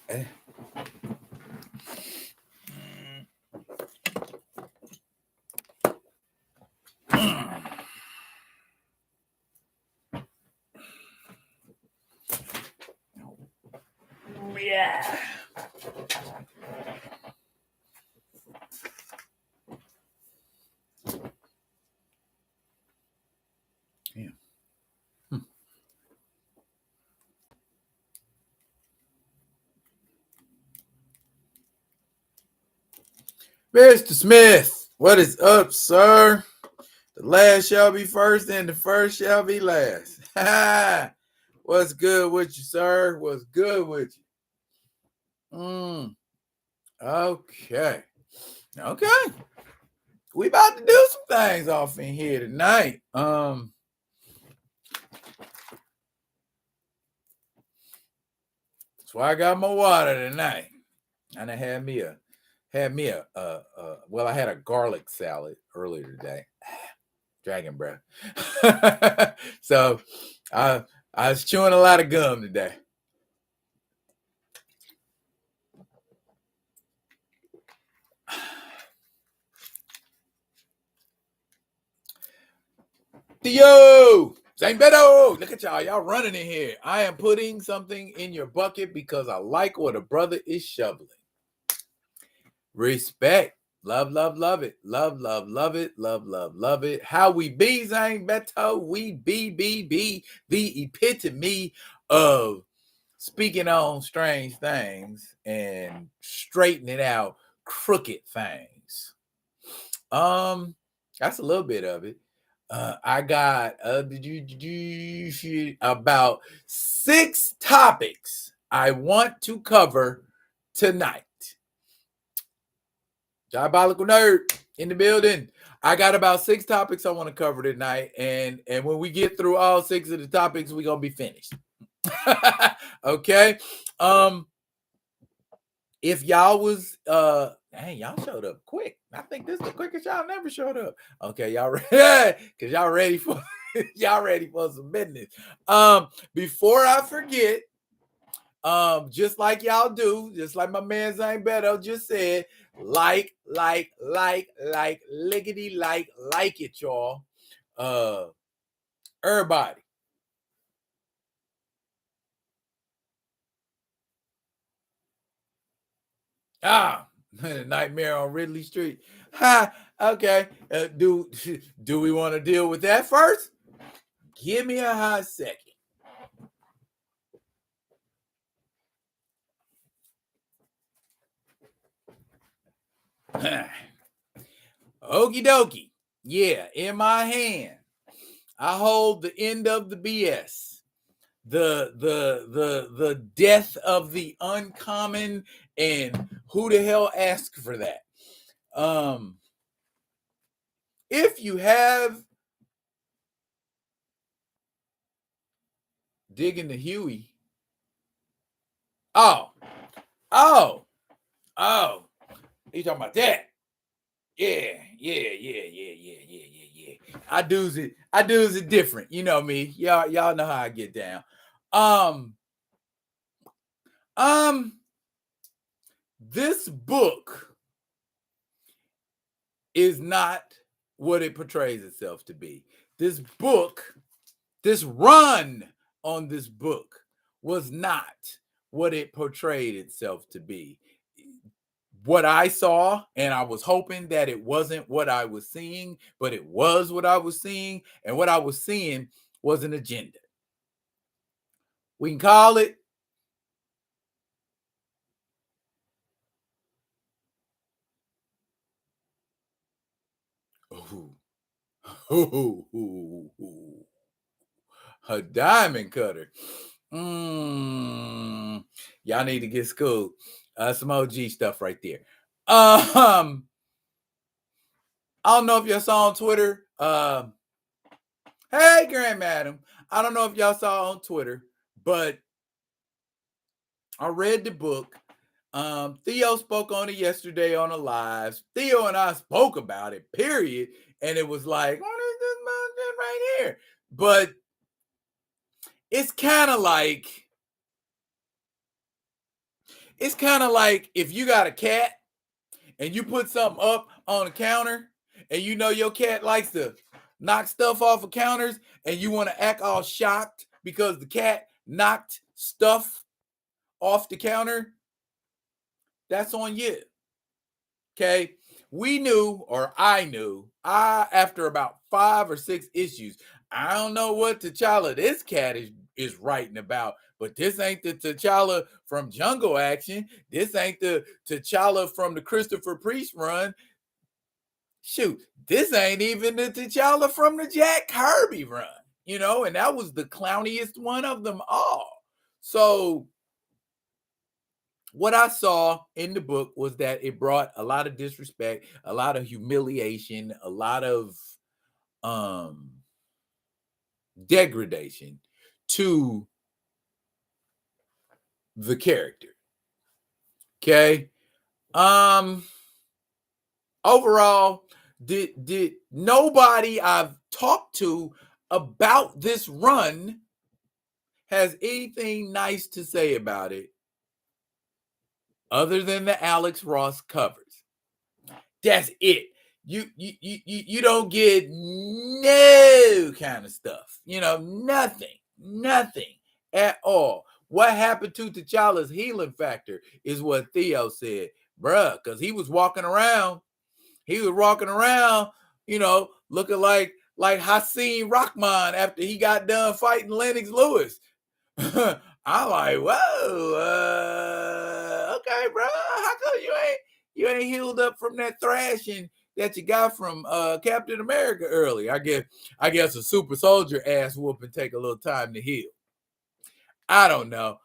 Yeah. Yeah. Mr. Smith, what is up, sir? The last shall be first, and the first shall be last. What's good with you, sir? What's good with you? Okay. Okay. We about to do some things off in here tonight. That's why I got my water tonight. And I had me a well, I had a garlic salad earlier today. Dragon breath. So I was chewing a lot of gum today. Theo, St. Beto, look at y'all running in here. I am putting something in your bucket because I like what a brother is shoveling. Respect. Love, love, love it. Love, love, love it. Love, love, love it. How we be, St. Beto? We be the epitome of speaking on strange things and straightening out crooked things. That's a little bit of it. I got about 6 topics I want to cover tonight. Diabolical nerd in the building. I got about 6 topics I want to cover tonight, and when we get through all 6 of the topics, we're gonna be finished. Okay. If y'all was dang, y'all showed up quick. I think this is the quickest y'all never showed up. Okay, y'all ready? Because y'all ready for y'all ready for some business. Before I forget, just like y'all do, just like my man Zane Beto just said, like lickety like it, y'all. Everybody. Nightmare on Ridley Street. Ha, okay. Do we want to deal with that first? Give me a hot second. Okie dokie. Yeah, in my hand, I hold the end of the BS. The death of the uncommon, and who the hell asked for that? If you have digging the Huey. Oh. You talking about that? Yeah. I do's it different. You know me. Y'all know how I get down. This book is not what it portrays itself to be. This book, this run on this book was not what it portrayed itself to be. What I saw, and I was hoping that it wasn't what I was seeing, but it was what I was seeing, and what I was seeing was an agenda. We can call it a diamond cutter. Y'all need to get schooled. Some OG stuff right there. I don't know if y'all saw on Twitter. Hey, Grand Madam. I don't know if y'all saw on Twitter, but I read the book. Theo spoke on it yesterday on a live. Theo and I spoke about it, period. And it was like, what is this bullshit right here? But it's kind of like It's kind of like if you got a cat and you put something up on the counter and you know your cat likes to knock stuff off of counters and you want to act all shocked because the cat knocked stuff off the counter, that's on you. Okay. We knew, or I knew, after about 5 or 6 issues, I don't know what T'Challa this cat is writing about, but this ain't the T'Challa from Jungle Action. This ain't the T'Challa from the Christopher Priest run. Shoot, this ain't even the T'Challa from the Jack Kirby run, and that was the clowniest one of them all. So what I saw in the book was that it brought a lot of disrespect, a lot of humiliation, a lot of degradation to the character. Okay. Overall, did nobody I've talked to about this run has anything nice to say about it other than the Alex Ross covers. That's it. You don't get no kind of stuff. Nothing at all. What happened to T'Challa's healing factor is what Theo said, bruh, because he was walking around, looking like Hakeem Rahman after he got done fighting Lennox Lewis. I'm like, whoa, okay, bro. How come you ain't healed up from that thrashing that you got from Captain America early? I guess a super soldier ass whooping take a little time to heal. I don't know.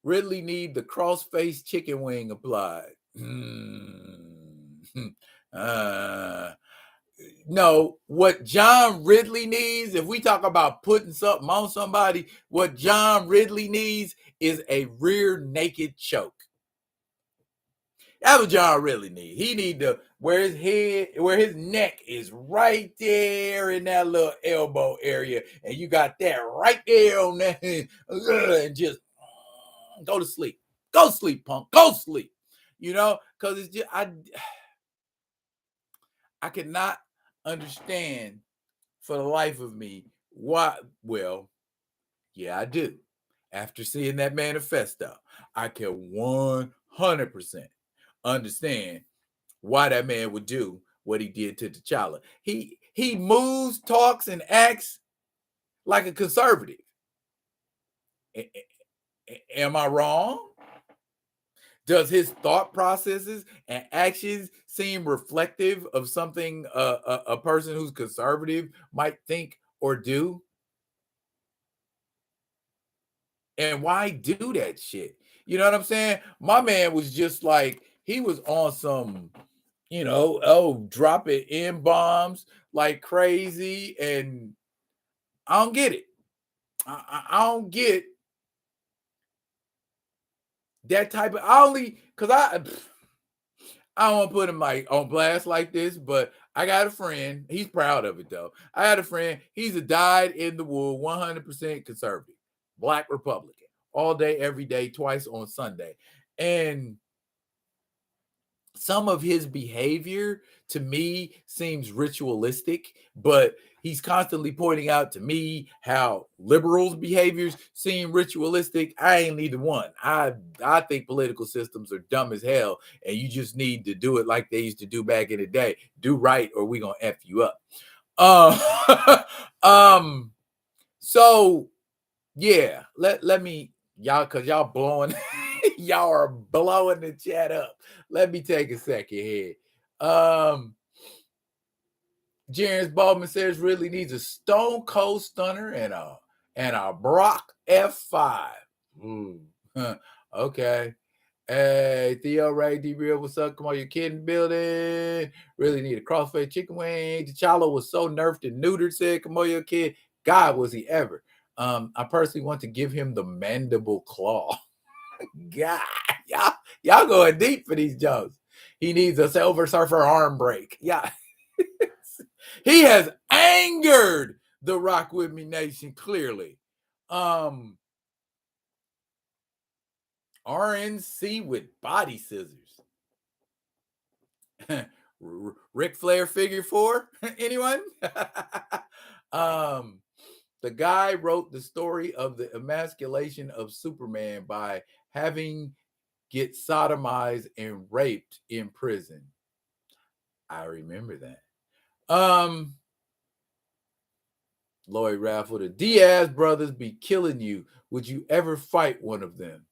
Ridley need the cross-face chicken wing applied. No, what John Ridley needs, if we talk about putting something on somebody, what John Ridley needs is a rear naked choke. That's what John Ridley needs. He need to where his neck is right there in that little elbow area, and you got that right there on that, and just go to sleep. Go sleep, punk. Go sleep. Because it's just I cannot understand for the life of me why. Well, yeah, I do. After seeing that manifesto, I can 100% understand why that man would do what he did to T'Challa. He moves, talks, and acts like a conservative. Am I wrong? Does his thought processes and actions seem reflective of something a person who's conservative might think or do? And why do that shit? You know what I'm saying? My man was just like, he was on some, dropping in bombs like crazy. And I don't get it. I don't get that type of, because I don't want to put him like on blast like this, but I got a friend. He's proud of it though. I had a friend. He's a dyed in the wool, 100% conservative, Black Republican, all day, every day, twice on Sunday. And some of his behavior to me seems ritualistic, but he's constantly pointing out to me how liberals' behaviors seem ritualistic. I ain't neither one. I think political systems are dumb as hell, and you just need to do it like they used to do back in the day. Do right, or we gonna F you up. So yeah, let me y'all, because y'all blowing y'all are blowing the chat up. Let me take a second here. James Baldwin says Ridley needs a Stone Cold Stunner and a Brock F5. Okay. Hey, Theo Ray, D-Real, what's up? Come on, you're kidding, building. Really need a crossfade chicken wing. T'Challa was so nerfed and neutered, said, come on, your kid. God, was he ever. I personally want to give him the mandible claw. God, y'all going deep for these jokes. He needs a Silver Surfer arm break. Yeah. He has angered the Rock With Me Nation, clearly. RNC with body scissors. Ric Flair figure 4? Anyone? The guy wrote the story of the emasculation of Superman by having get sodomized and raped in prison. I remember that. Lloyd Raffle, the Diaz brothers be killing you. Would you ever fight one of them?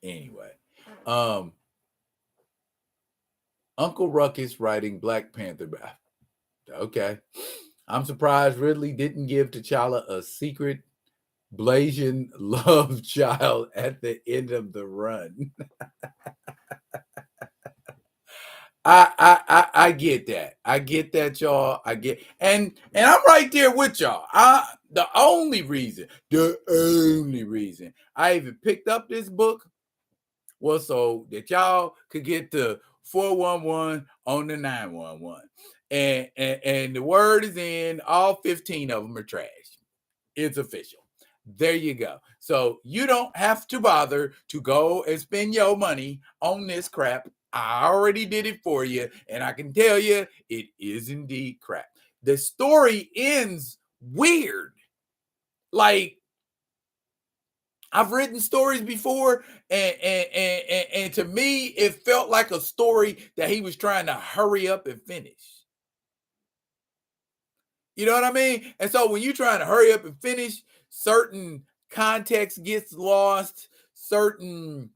Anyway, Uncle Ruckus writing Black Panther. Okay. I'm surprised Ridley didn't give T'Challa a secret Blasian love child at the end of the run. I get that. I get that, y'all. I get and I'm right there with y'all. The only reason I even picked up this book was so that y'all could get the 411 on the 911. And the word is in, all 15 of them are trash. It's official. There you go. So you don't have to bother to go and spend your money on this crap. I already did it for you, and I can tell you it is indeed crap. The story ends weird. Like, I've written stories before, and to me, it felt like a story that he was trying to hurry up and finish. You know what I mean? And so when you're trying to hurry up and finish, certain context gets lost, certain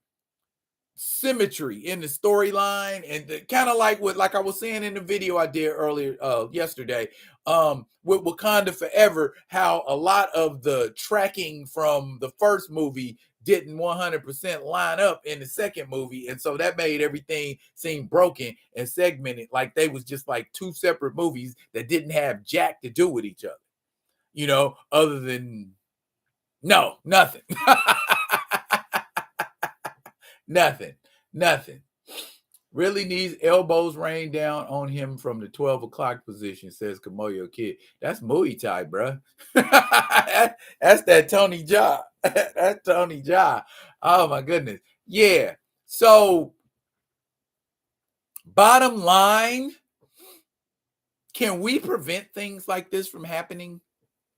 symmetry in the storyline, and kind of like what, like I was saying in the video I did earlier yesterday, with Wakanda Forever, how a lot of the tracking from the first movie didn't 100% line up in the second movie, and so that made everything seem broken and segmented, like they was just like two separate movies that didn't have jack to do with each other, you know, other than nothing. Nothing. Really needs elbows rained down on him from the 12 o'clock position, says Kamoyo Kid. That's Muay Thai, bro. That's that Tony Jaa. That's Tony Jaa. Oh, my goodness. Yeah. So, bottom line, can we prevent things like this from happening?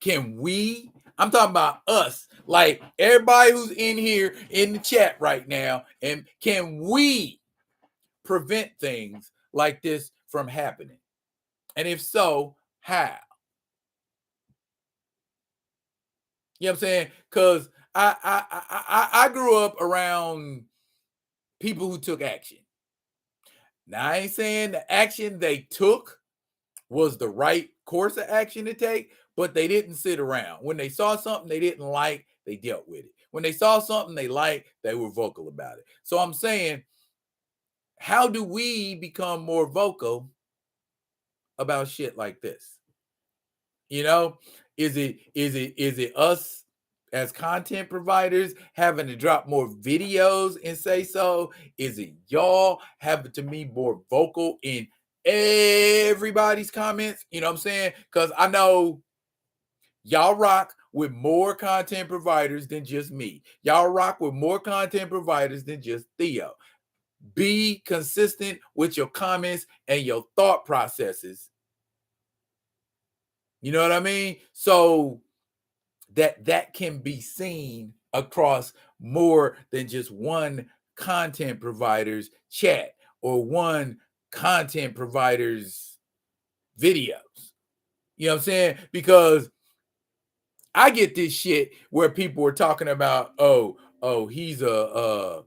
Can we? I'm talking about us, like everybody who's in here in the chat right now. And can we prevent things like this from happening? And if so, how? You know what I'm saying? Because I grew up around people who took action. Now, I ain't saying the action they took was the right course of action to take, but they didn't sit around. When they saw something they didn't like, they dealt with it. When they saw something they liked, they were vocal about it. So I'm saying, how do we become more vocal about shit like this? You know, is it us as content providers having to drop more videos and say so? Is it y'all having to be more vocal in everybody's comments? You know what I'm saying? Because I know y'all rock with more content providers than just me. Y'all rock with more content providers than just Theo. Be consistent with your comments and your thought processes. You know what I mean? So that can be seen across more than just one content provider's chat or one content provider's videos. You know what I'm saying? Because I get this shit where people are talking about, he's a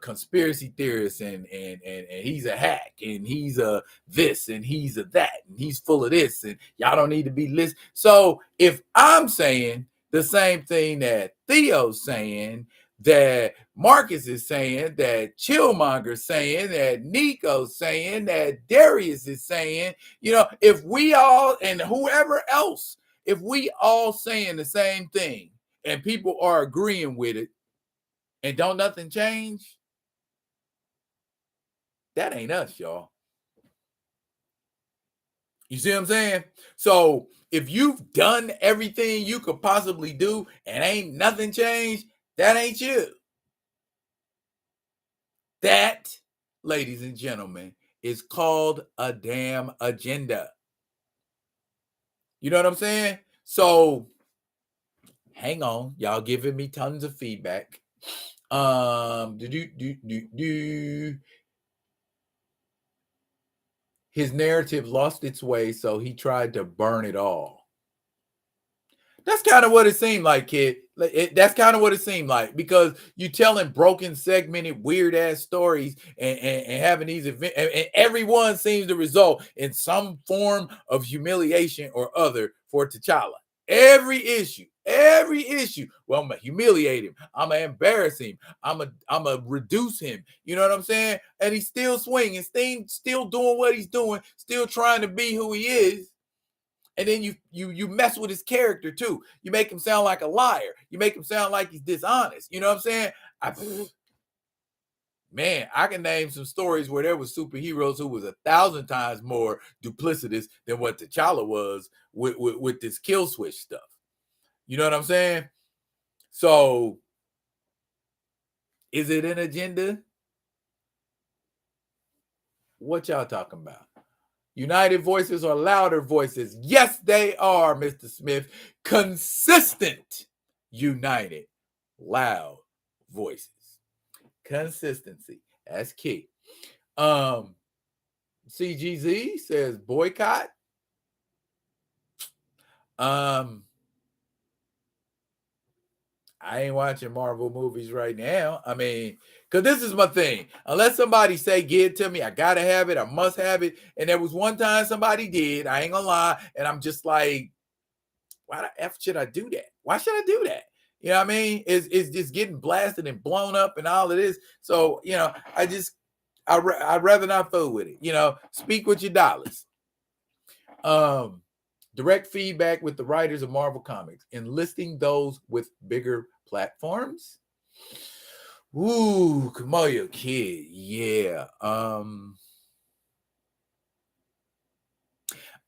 conspiracy theorist, and he's a hack, and he's a this, and he's a that, and he's full of this, and y'all don't need to be listening. So if I'm saying the same thing that Theo's saying, that Marcus is saying, that Chillmonger's saying, that Nico's saying, that Darius is saying, you know, if we all, and whoever else, if we all saying the same thing and people are agreeing with it and don't nothing change, that ain't us, y'all. You see what I'm saying? So if you've done everything you could possibly do and ain't nothing changed, that ain't you. That, ladies and gentlemen, is called a damn agenda. You know what I'm saying? So hang on, y'all giving me tons of feedback. His narrative lost its way, so he tried to burn it all. That's kind of what it seemed like, kid. That's kind of what it seemed like, because you telling broken, segmented, weird ass stories and having these events, and everyone seems to result in some form of humiliation or other for T'Challa. Every issue. Well, I'm gonna humiliate him. I'm gonna embarrass him. I'm gonna reduce him. You know what I'm saying? And he's still swinging, still doing what he's doing, still trying to be who he is. And then you mess with his character too. You make him sound like a liar. You make him sound like he's dishonest. You know what I'm saying? Man, I can name some stories where there was superheroes who was 1,000 times more duplicitous than what T'Challa was with this kill switch stuff. You know what I'm saying? So, is it an agenda? What y'all talking about? United voices are louder voices. Yes, they are, Mr. Smith. Consistent, united, loud voices. Consistency. That's key. CGZ says boycott. I ain't watching Marvel movies right now. I mean, because this is my thing. Unless somebody say, give it to me, I got to have it. I must have it. And there was one time somebody did. I ain't going to lie. And I'm just like, why the F should I do that? Why should I do that? You know what I mean? It's just getting blasted and blown up and all of this. So, you know, I'd rather not fool with it. You know, speak with your dollars. Direct feedback with the writers of Marvel Comics, enlisting those with bigger platforms. Ooh, Kamoyo Kid, yeah.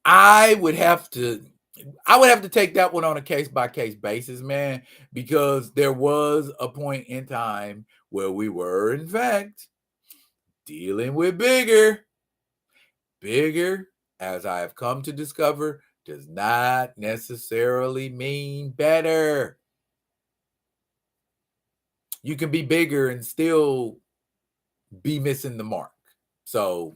I would have to take that one on a case by case basis, man, because there was a point in time where we were, in fact, dealing with bigger. Bigger, as I have come to discover, does not necessarily mean better. You can be bigger and still be missing the mark. So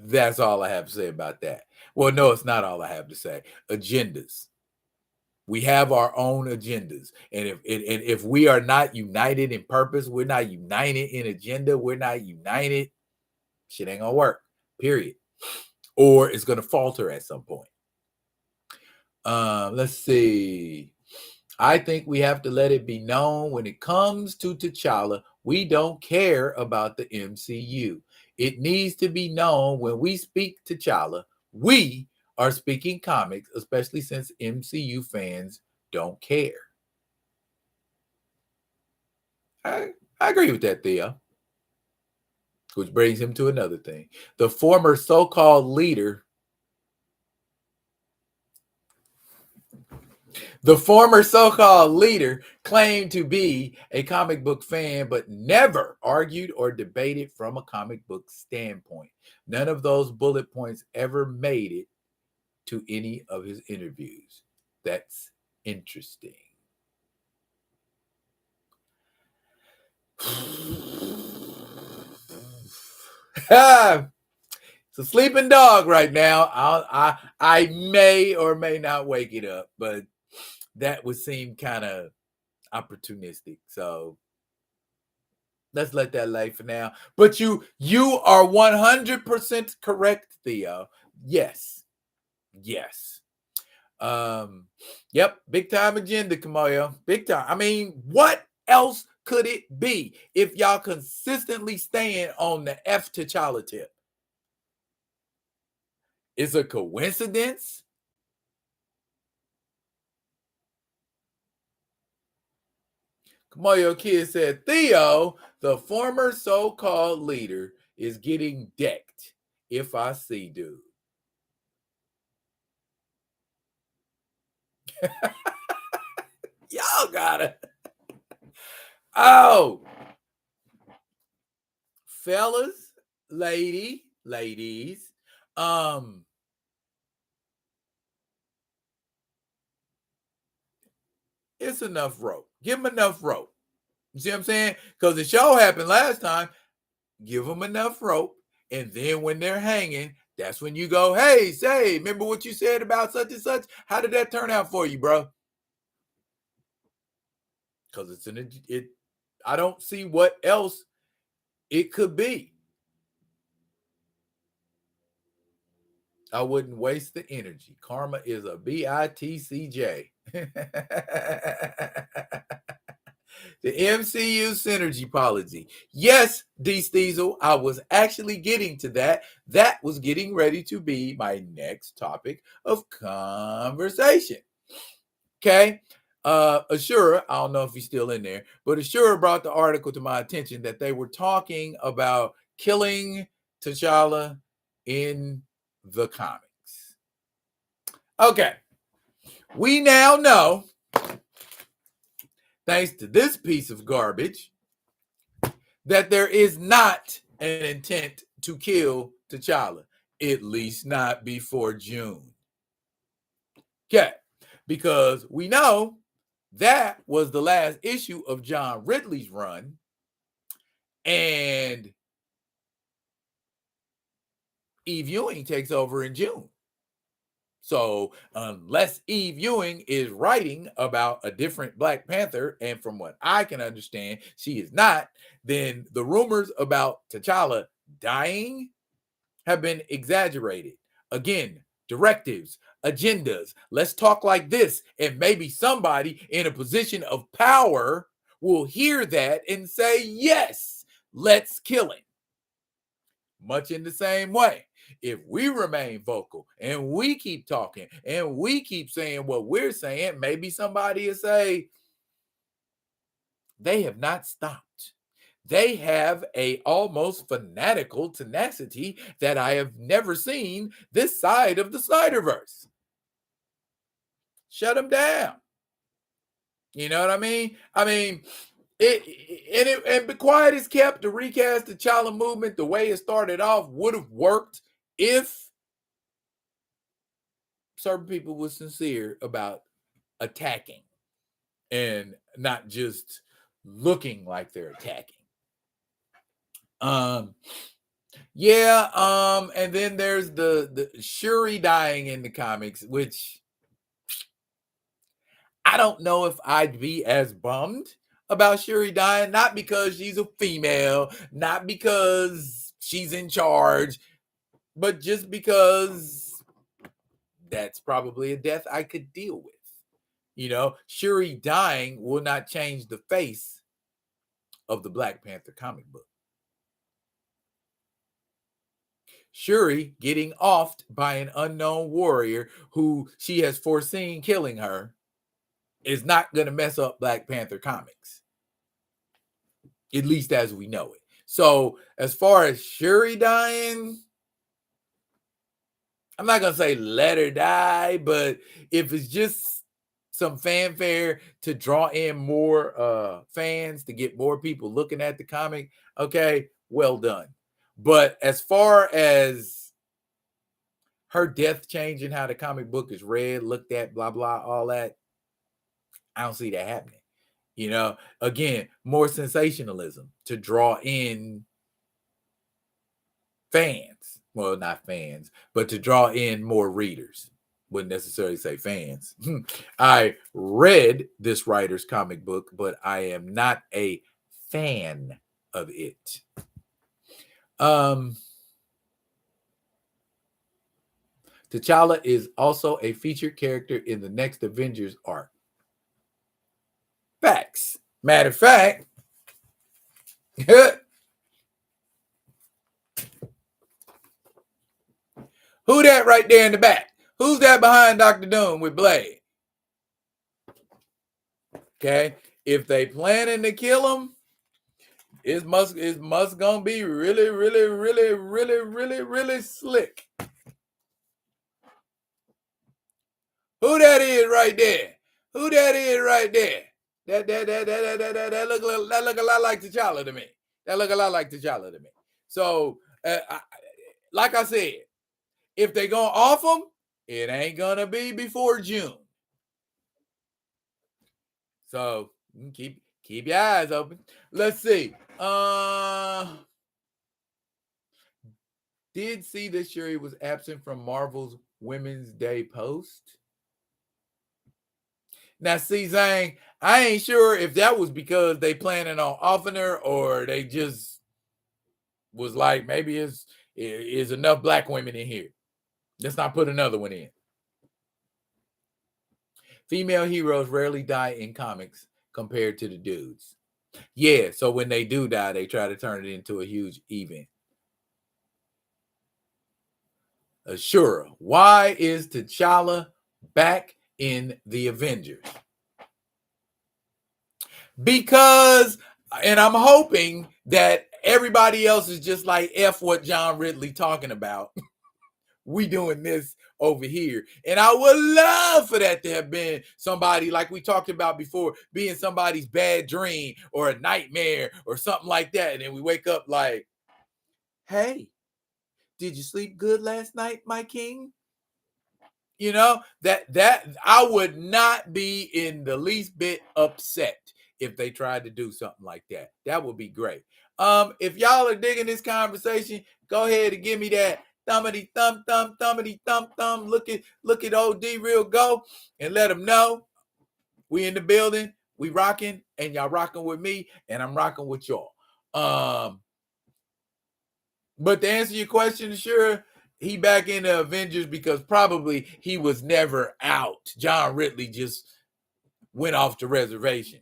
that's all I have to say about that. Well, no, it's not all I have to say. Agendas. We have our own agendas. And if we are not united in purpose, we're not united in agenda, we're not united, shit ain't gonna work. Period. Or it's gonna falter at some point. Let's see. I think we have to let it be known when it comes to T'Challa, we don't care about the MCU. It needs to be known when we speak T'Challa, we are speaking comics, especially since MCU fans don't care. I agree with that, Theo. Which brings him to another thing. The former so-called leader claimed to be a comic book fan, but never argued or debated from a comic book standpoint. None of those bullet points ever made it to any of his interviews. That's interesting. It's a sleeping dog right now. I may or may not wake it up, but that would seem kind of opportunistic. So let's let that lay for now. But you are 100% correct, Theo. Yes. Yep, big time agenda, Kamoyo. Big time. I mean, what else could it be if y'all consistently staying on the F T'Challa tip? Is a coincidence? Kamoyo Kid said, Theo, the former so-called leader, is getting decked. If I see, dude. Y'all gotta. Oh, fellas, ladies, um, it's enough rope. Give them enough rope. You see what I'm saying? Because the show happened last time. Give them enough rope, and then when they're hanging, that's when you go, hey, say, remember what you said about such and such? How did that turn out for you, bro? Because it's in it. I don't see what else it could be. I wouldn't waste the energy. Karma is a bitcj. The MCU synergy policy. Yes, D. Steezel, I was actually getting to that. That was getting ready to be my next topic of conversation. Okay. Ashura, I don't know if he's still in there, but Ashura brought the article to my attention that they were talking about killing T'Challa in the comics. Okay. We now know, thanks to this piece of garbage, that there is not an intent to kill T'Challa, at least not before June. Okay. Because we know that was the last issue of John Ridley's run. And Eve Ewing takes over in June. So unless Eve Ewing is writing about a different Black Panther, and from what I can understand, she is not, then the rumors about T'Challa dying have been exaggerated. Again, directives, agendas. Let's talk like this, and maybe somebody in a position of power will hear that and say, yes, let's kill him. Much in the same way, if we remain vocal and we keep talking and we keep saying what we're saying, maybe somebody will say, they have not stopped. They have a almost fanatical tenacity that I have never seen this side of the Snyderverse. Shut them down. You know what I mean? I mean, and be quiet is kept to recast the T'Challa movement the way it started off would have worked if certain people were sincere about attacking and not just looking like they're attacking. And then there's the Shuri dying in the comics, which I don't know if I'd be as bummed about Shuri dying, not because she's a female, not because she's in charge, but just because that's probably a death I could deal with. You know, Shuri dying will not change the face of the Black Panther comic book. Shuri getting offed by an unknown warrior who she has foreseen killing her is not going to mess up Black Panther comics, at least as we know it. So as far as Shuri dying, I'm not going to say let her die, but if it's just some fanfare to draw in more fans, to get more people looking at the comic, okay, well done. But as far as her death changing how the comic book is read, looked at, blah, blah, all that, I don't see that happening. You know, again, more sensationalism to draw in fans. Well, not fans, but to draw in more readers. Wouldn't necessarily say fans. I read this writer's comic book, but I am not a fan of it. T'Challa is also a featured character in the next Avengers arc. Facts. Matter of fact, who that right there in the back? Who's that behind Dr. Doom with Blade? Okay. If they planning to kill him, it must gonna be really, really, really, really, really, really slick. Who that is right there? Who that is right there? That look a lot like T'Challa to me. That look a lot like T'Challa to me. So, like I said, if they gonna off him, it ain't gonna be before June. So keep your eyes open. Let's see. Did see this year he was absent from Marvel's Women's Day post. Now, see, Zane, I ain't sure if that was because they planning on offing her or they just was like, maybe is enough black women in here. Let's not put another one in. Female heroes rarely die in comics compared to the dudes. Yeah, so when they do die, they try to turn it into a huge event. Ashura, why is T'Challa back in the Avengers? Because, and I'm hoping that everybody else is just like F what John Ridley talking about. We doing this over here. And I would love for that to have been somebody like we talked about before, being somebody's bad dream or a nightmare or something like that. And then we wake up like, hey, did you sleep good last night, my king? You know, that I would not be in the least bit upset if they tried to do something like that. That would be great. If y'all are digging this conversation, go ahead and give me that thumbity thumb thumbity thumb. Look at OD real go and let them know we in the building, we rocking, and y'all rocking with me, and I'm rocking with y'all. But to answer your question, sure, he back in the Avengers because probably he was never out. John Ridley just went off the reservation.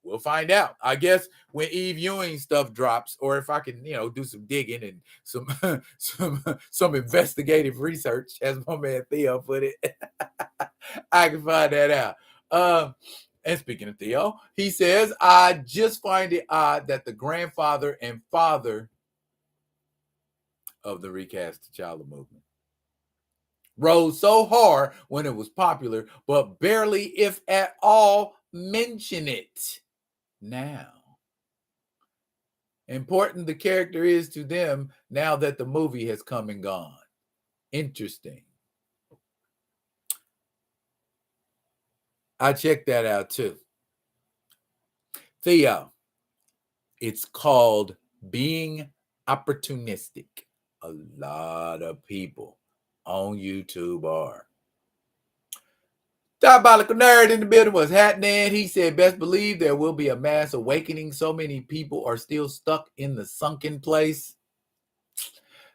We'll find out. I guess when Eve Ewing stuff drops, or if I can, do some digging and some investigative research, as my man Theo put it, I can find that out. And speaking of Theo, he says, I just find it odd that the grandfather and father of the recast T'Challa movement rose so hard when it was popular, but barely, if at all, mention it now. Important the character is to them now that the movie has come and gone. Interesting. I checked that out too. Theo, it's called being opportunistic. A lot of people on YouTube are. Diabolical Nerd in the building was happening. He said, best believe there will be a mass awakening. So many people are still stuck in the sunken place.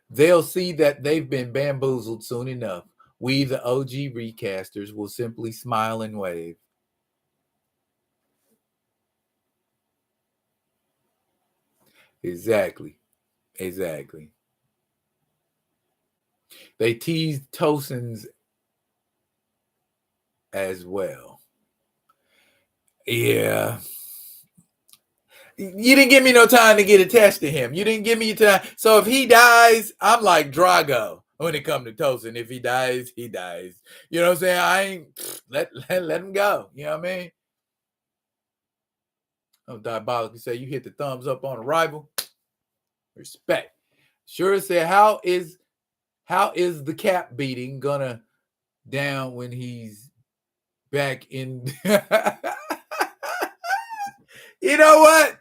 They'll see that they've been bamboozled soon enough. We, the OG recasters, will simply smile and wave. Exactly. They teased Tosins as well. Yeah. You didn't give me no time to get attached to him. You didn't give me time. So if he dies, I'm like Drago when it comes to Tosin. If he dies, he dies. You know what I'm saying? I ain't let him go. You know what I mean? Oh, Diabolical say you hit the thumbs up on arrival. Respect. Sure said, how is the cap beating gonna down when he's back in? You know what?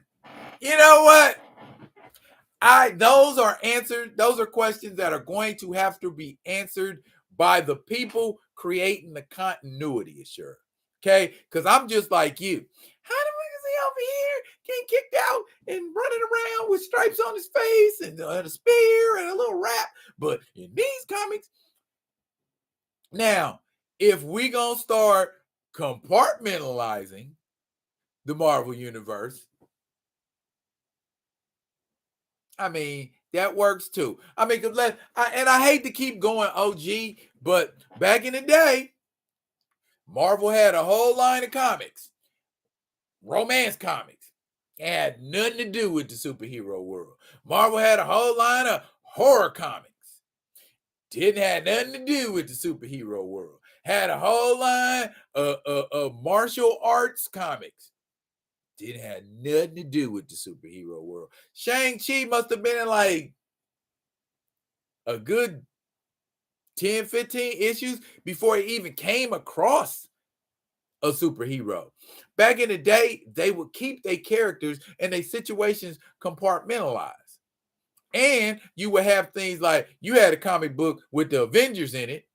Those are answered. Those are questions that are going to have to be answered by the people creating the continuity, sure. Okay? Because I'm just like you. How the fuck is he over here getting kicked out and running around with stripes on his face and a spear and a little rap? But in these comics, now, if we gonna start compartmentalizing the Marvel Universe, I mean, that works too. I mean, and I hate to keep going OG, but back in the day, Marvel had a whole line of comics, romance comics. It had nothing to do with the superhero world. Marvel had a whole line of horror comics. Didn't have nothing to do with the superhero world. had a whole line of martial arts comics. Didn't have nothing to do with the superhero world. Shang-Chi must have been in like a good 10, 15 issues before he even came across a superhero. Back in the day, they would keep their characters and their situations compartmentalized. And you would have things like you had a comic book with the Avengers in it.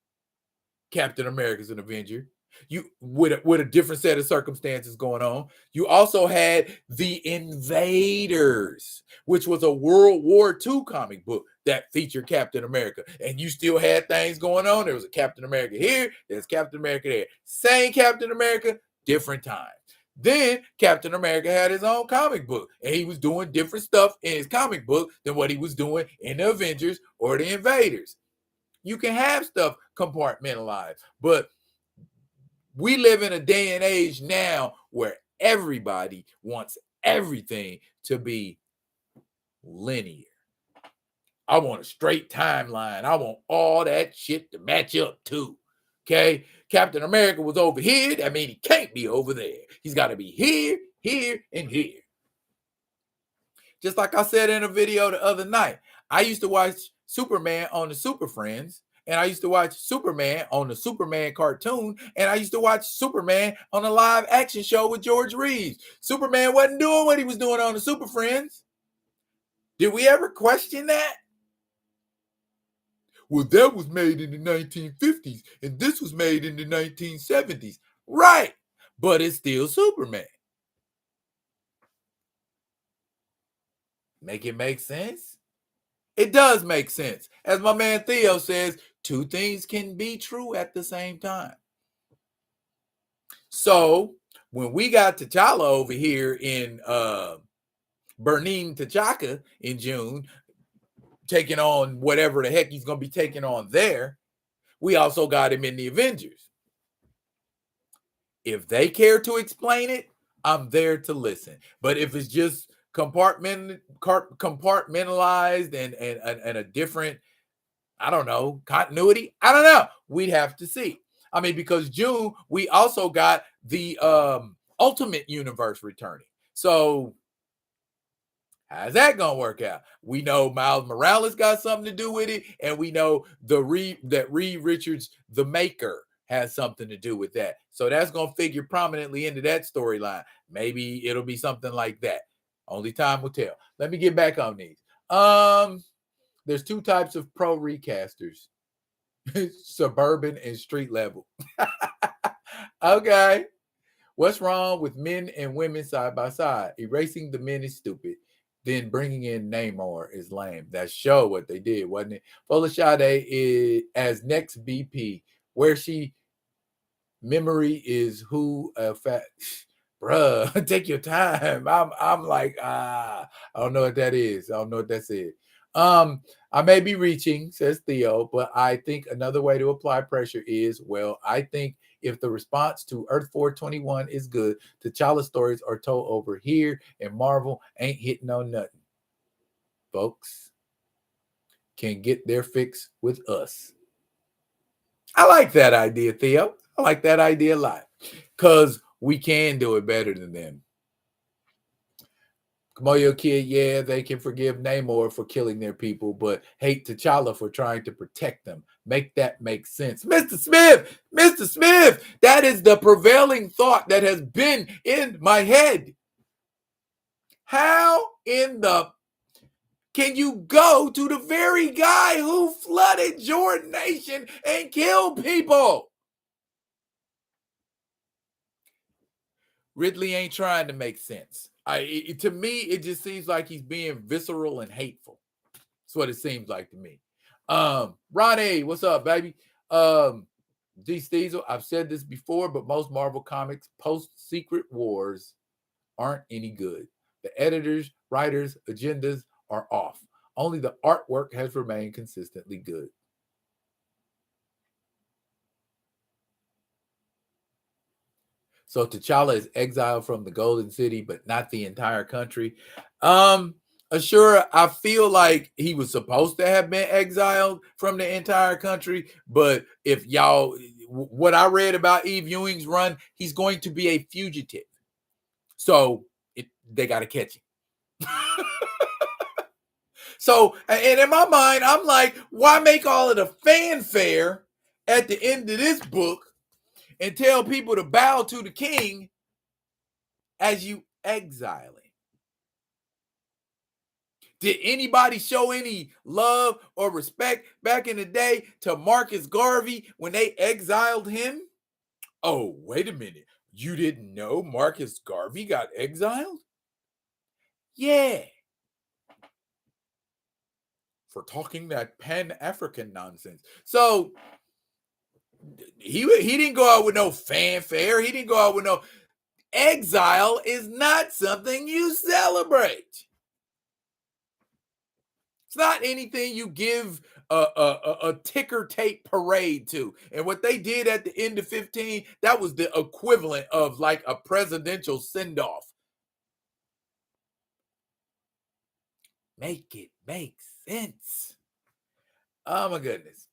Captain America's an Avenger. You with a different set of circumstances going on. You also had the Invaders, which was a World War II comic book that featured Captain America. And you still had things going on. There was a Captain America here, there's Captain America there. Same Captain America, different time. Then Captain America had his own comic book, and he was doing different stuff in his comic book than what he was doing in the Avengers or the Invaders. You can have stuff compartmentalized, but we live in a day and age now where everybody wants everything to be linear. I want a straight timeline. I want all that shit to match up too. Okay? Captain America was over here. That means he can't be over there. He's got to be here, here, and here. Just like I said in a video the other night, I used to watch Superman on the Super Friends, and I used to watch Superman on the Superman cartoon, and I used to watch Superman on a live action show with George Reeves. Superman wasn't doing what he was doing on the Super Friends. Did we ever question that? Well, that was made in the 1950s, and this was made in the 1970s. Right, but it's still Superman. Make it make sense? It does make sense. As my man Theo says, two things can be true at the same time. So when we got T'Challa over here in Berlin, T'Chaka in June, taking on whatever the heck he's going to be taking on there, we also got him in the Avengers. If they care to explain it, I'm there to listen. But if it's just compartmentalized and a different, I don't know, continuity, I don't know. We'd have to see. I mean, because June, we also got the Ultimate Universe returning. So how's that gonna work out? We know Miles Morales got something to do with it, and we know that Reed Richards, the Maker, has something to do with that. So that's gonna figure prominently into that storyline. Maybe it'll be something like that. Only time will tell. Let me get back on these. There's two types of pro recasters: suburban and street level. Okay. What's wrong with men and women side by side? Erasing the men is stupid. Then bringing in Namor is lame. That's show what they did, wasn't it? Folashade is as next BP, where she memory is who fat. Bruh, take your time. I'm like, I don't know what that is. I don't know what that said. I may be reaching, says Theo, but I think another way to apply pressure is, well, I think if the response to Earth 421 is good, T'Challa stories are told over here, and Marvel ain't hitting on nothing. Folks can get their fix with us. I like that idea, Theo. I like that idea a lot because we can do it better than them. Kamoyo Kid, yeah, they can forgive Namor for killing their people, but hate T'Challa for trying to protect them. Make that make sense. Mr. Smith, that is the prevailing thought that has been in my head. How in the can you go to the very guy who flooded Jordan Nation and killed people? Ridley ain't trying to make sense. To me, it just seems like he's being visceral and hateful. That's what it seems like to me. Ronnie, what's up, baby? D. Steezel, I've said this before, but most Marvel comics post-Secret Wars aren't any good. The editors, writers, agendas are off. Only the artwork has remained consistently good. So T'Challa is exiled from the Golden City, but not the entire country. Sure, I feel like he was supposed to have been exiled from the entire country, but if y'all, what I read about Eve Ewing's run, he's going to be a fugitive. So they got to catch him. So, and in my mind, I'm like, why make all of the fanfare at the end of this book and tell people to bow to the king as you exile him? Did anybody show any love or respect back in the day to Marcus Garvey when they exiled him? Oh, wait a minute. You didn't know Marcus Garvey got exiled? Yeah. For talking that Pan-African nonsense. So he didn't go out with no fanfare. He didn't go out with no exile. Is not something you celebrate. It's not anything you give a ticker tape parade to. And what they did at the end of 15, that was the equivalent of like a presidential send-off. Make it make sense. Oh my goodness.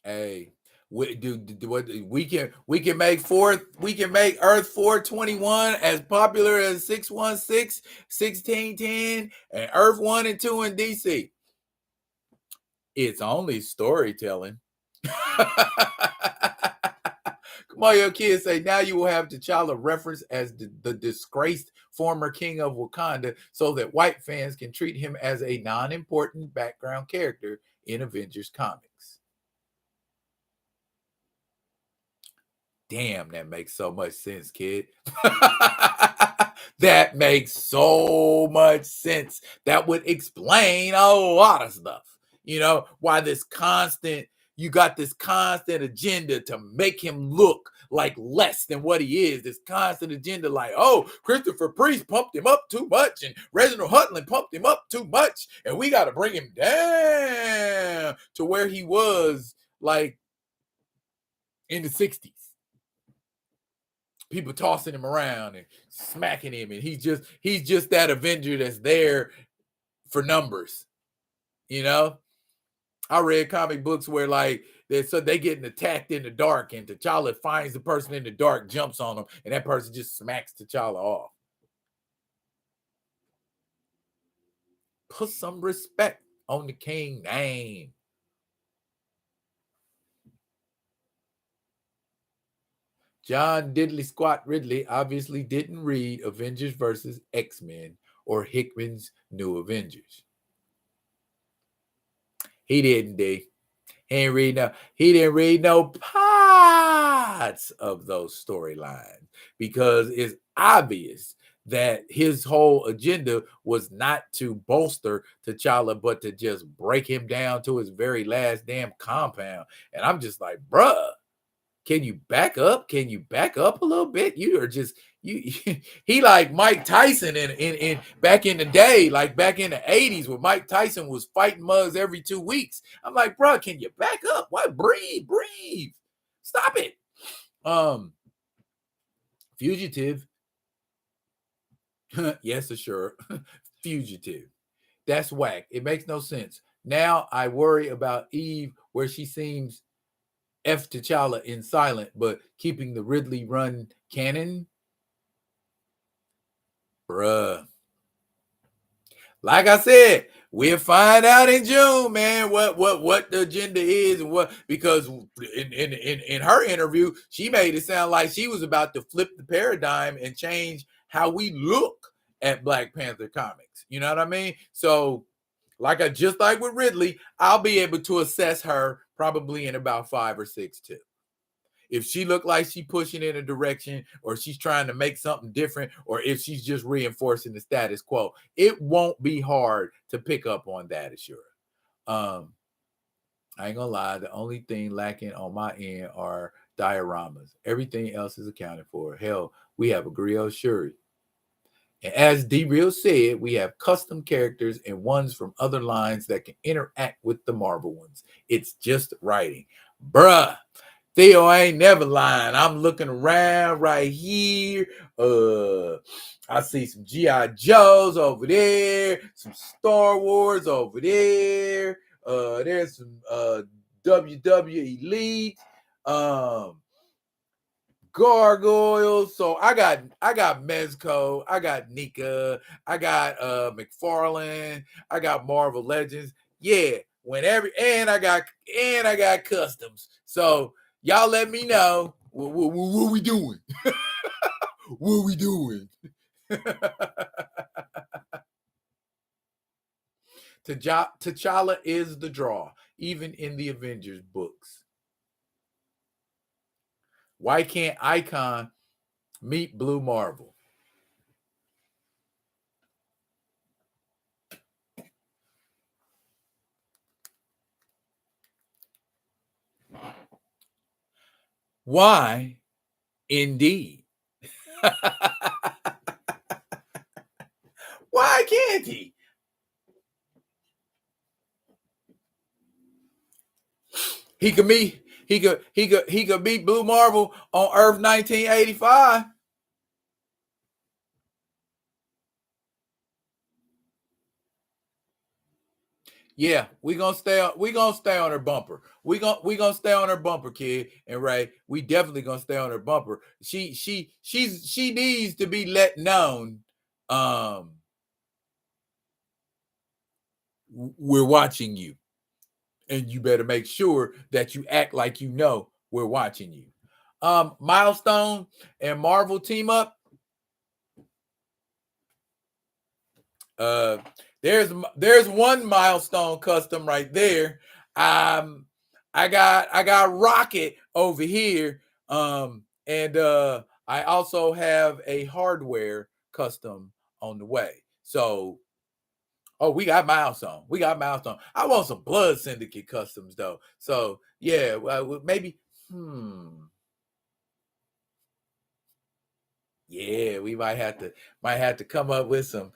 Hey, we can make Earth 421 as popular as 616, 1610, and Earth 1 and 2 in DC. It's only storytelling. Come on, your kids say now you will have T'Challa referenced as the disgraced former king of Wakanda so that white fans can treat him as a non-important background character in Avengers comics. Damn, that makes so much sense, kid. That makes so much sense. That would explain a lot of stuff. You know, why you got this constant agenda to make him look like less than what he is. This constant agenda like, oh, Christopher Priest pumped him up too much and Reginald Hudlin pumped him up too much. And we got to bring him down to where he was like in the 60s. People tossing him around and smacking him, and he's just that Avenger that's there for numbers. You know, I read comic books where like they getting attacked in the dark, and T'Challa finds the person in the dark, jumps on them, and that person just smacks T'Challa off. Put some respect on the king name. John Diddley Squat Ridley obviously didn't read Avengers versus X-Men or Hickman's New Avengers. He didn't, D. He didn't read no parts of those storylines because it's obvious that his whole agenda was not to bolster T'Challa, but to just break him down to his very last damn compound. And I'm just like, bruh, can you back up? Can you back up a little bit? You are just he like Mike Tyson in back in the day, like back in the 80s when Mike Tyson was fighting mugs every 2 weeks. I'm like, bro, can you back up? What? Breathe. Stop it. Fugitive. Yes, sure. Fugitive. That's whack. It makes no sense. Now I worry about Eve where she seems F T'Challa in silent, but keeping the Ridley run canon. Bruh. Like I said, we'll find out in June, man, what the agenda is and what, because in her interview, she made it sound like she was about to flip the paradigm and change how we look at Black Panther comics. You know what I mean? So just like with Ridley, I'll be able to assess her probably in about 5 or 6 too. If she looked like she's pushing in a direction or she's trying to make something different, or if she's just reinforcing the status quo, it won't be hard to pick up on that, Ashura. I ain't gonna lie, the only thing lacking on my end are dioramas. Everything else is accounted for. Hell, we have a Griot Shuri. And as D-Real said, we have custom characters and ones from other lines that can interact with the Marvel ones. It's just writing. Bruh, Theo, I ain't never lying. I'm looking around right here. I see some G.I. Joes over there, some Star Wars over there. There's some WW Elite, Gargoyles. So I got Mezco, I got Nika, I got McFarlane, I got Marvel Legends. Yeah, and I got customs. So y'all let me know what we doing. What we doing? T'Challa is the draw, even in the Avengers books. Why can't Icon meet Blue Marvel? Why, indeed? Why can't he? He could beat Blue Marvel on Earth 1985. Yeah, we gonna stay on her bumper. We gonna stay on her bumper, kid. And Ray, we definitely gonna stay on her bumper. She needs to be let known. We're watching you, and you better make sure that you act like you know we're watching you. Milestone and Marvel team up. There's one Milestone custom right there. I got Rocket over here. And I also have a hardware custom on the way. So we got Milestone. I want some Blood Syndicate customs though. So yeah, maybe yeah, we might have to come up with some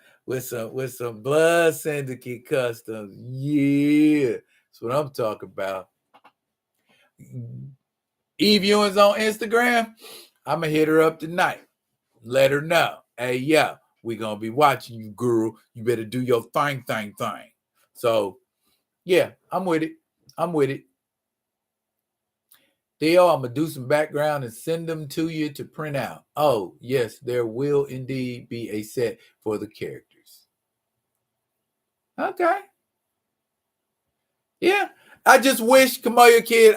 Blood Syndicate customs. Yeah, that's what I'm talking about. E-viewings on Instagram. I'm gonna hit her up tonight. Let her know. Hey, yeah, we gonna be watching you, girl. You better do your thing. So yeah, I'm with it. Theo, I'm gonna do some background and send them to you to print out. Oh, yes, there will indeed be a set for the characters. Okay. Yeah. I just wish, Kamoya Kid,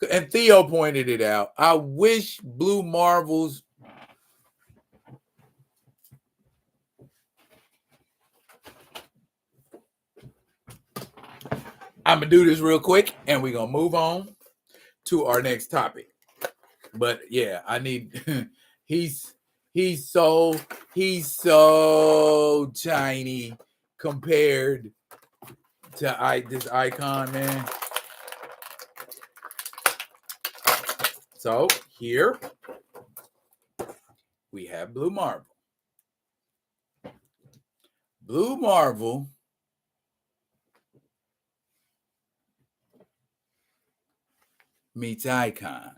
and Theo pointed it out, I wish Blue Marvel's I'm gonna do this real quick and we're gonna move on to our next topic. But yeah, I need he's so tiny compared to this icon, man. So here we have Blue Marvel. Blue Marvel meets Icon.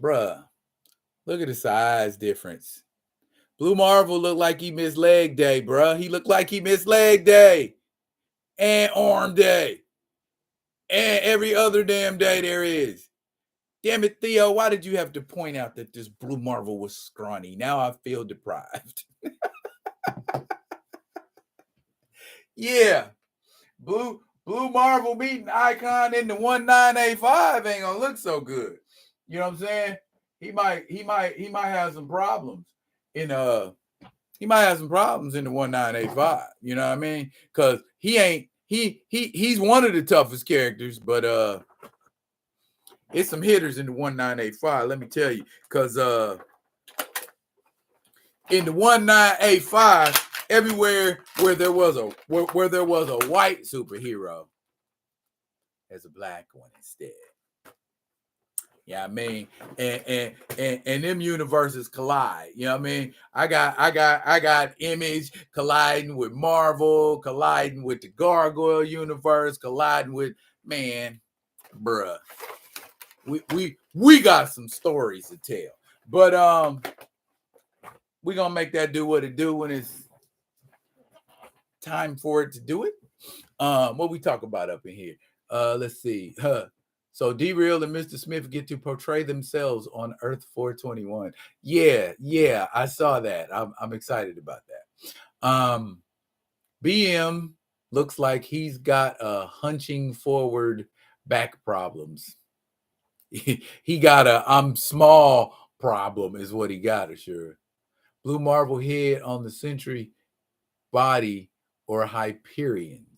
Bruh, look at the size difference. Blue Marvel looked like he missed leg day, bruh. He looked like he missed leg day and arm day and every other damn day there is. Damn it, Theo, why did you have to point out that this Blue Marvel was scrawny? Now I feel deprived. Yeah. Blue Marvel meeting Icon in the 1985 ain't gonna look so good. You know what I'm saying? He might have some problems in the 1985. You know what I mean? Because he's one of the toughest characters, but it's some hitters in the 1985. Let me tell you, because in the 1985, everywhere where there was a white superhero, there's a black one instead. Yeah, I mean, and them universes collide. You know what I mean? I got Image colliding with Marvel, colliding with the Gargoyle universe, colliding with, man, bruh. We got some stories to tell. But we're gonna make that do what it do when it's time for it to do it. What we talk about up in here? Let's see. So D-Real and Mr. Smith get to portray themselves on Earth 421. Yeah, I saw that. I'm excited about that. BM looks like he's got hunching forward back problems. He got a I'm small problem is what he got, sure. Blue Marvel head on the Sentry body or Hyperions.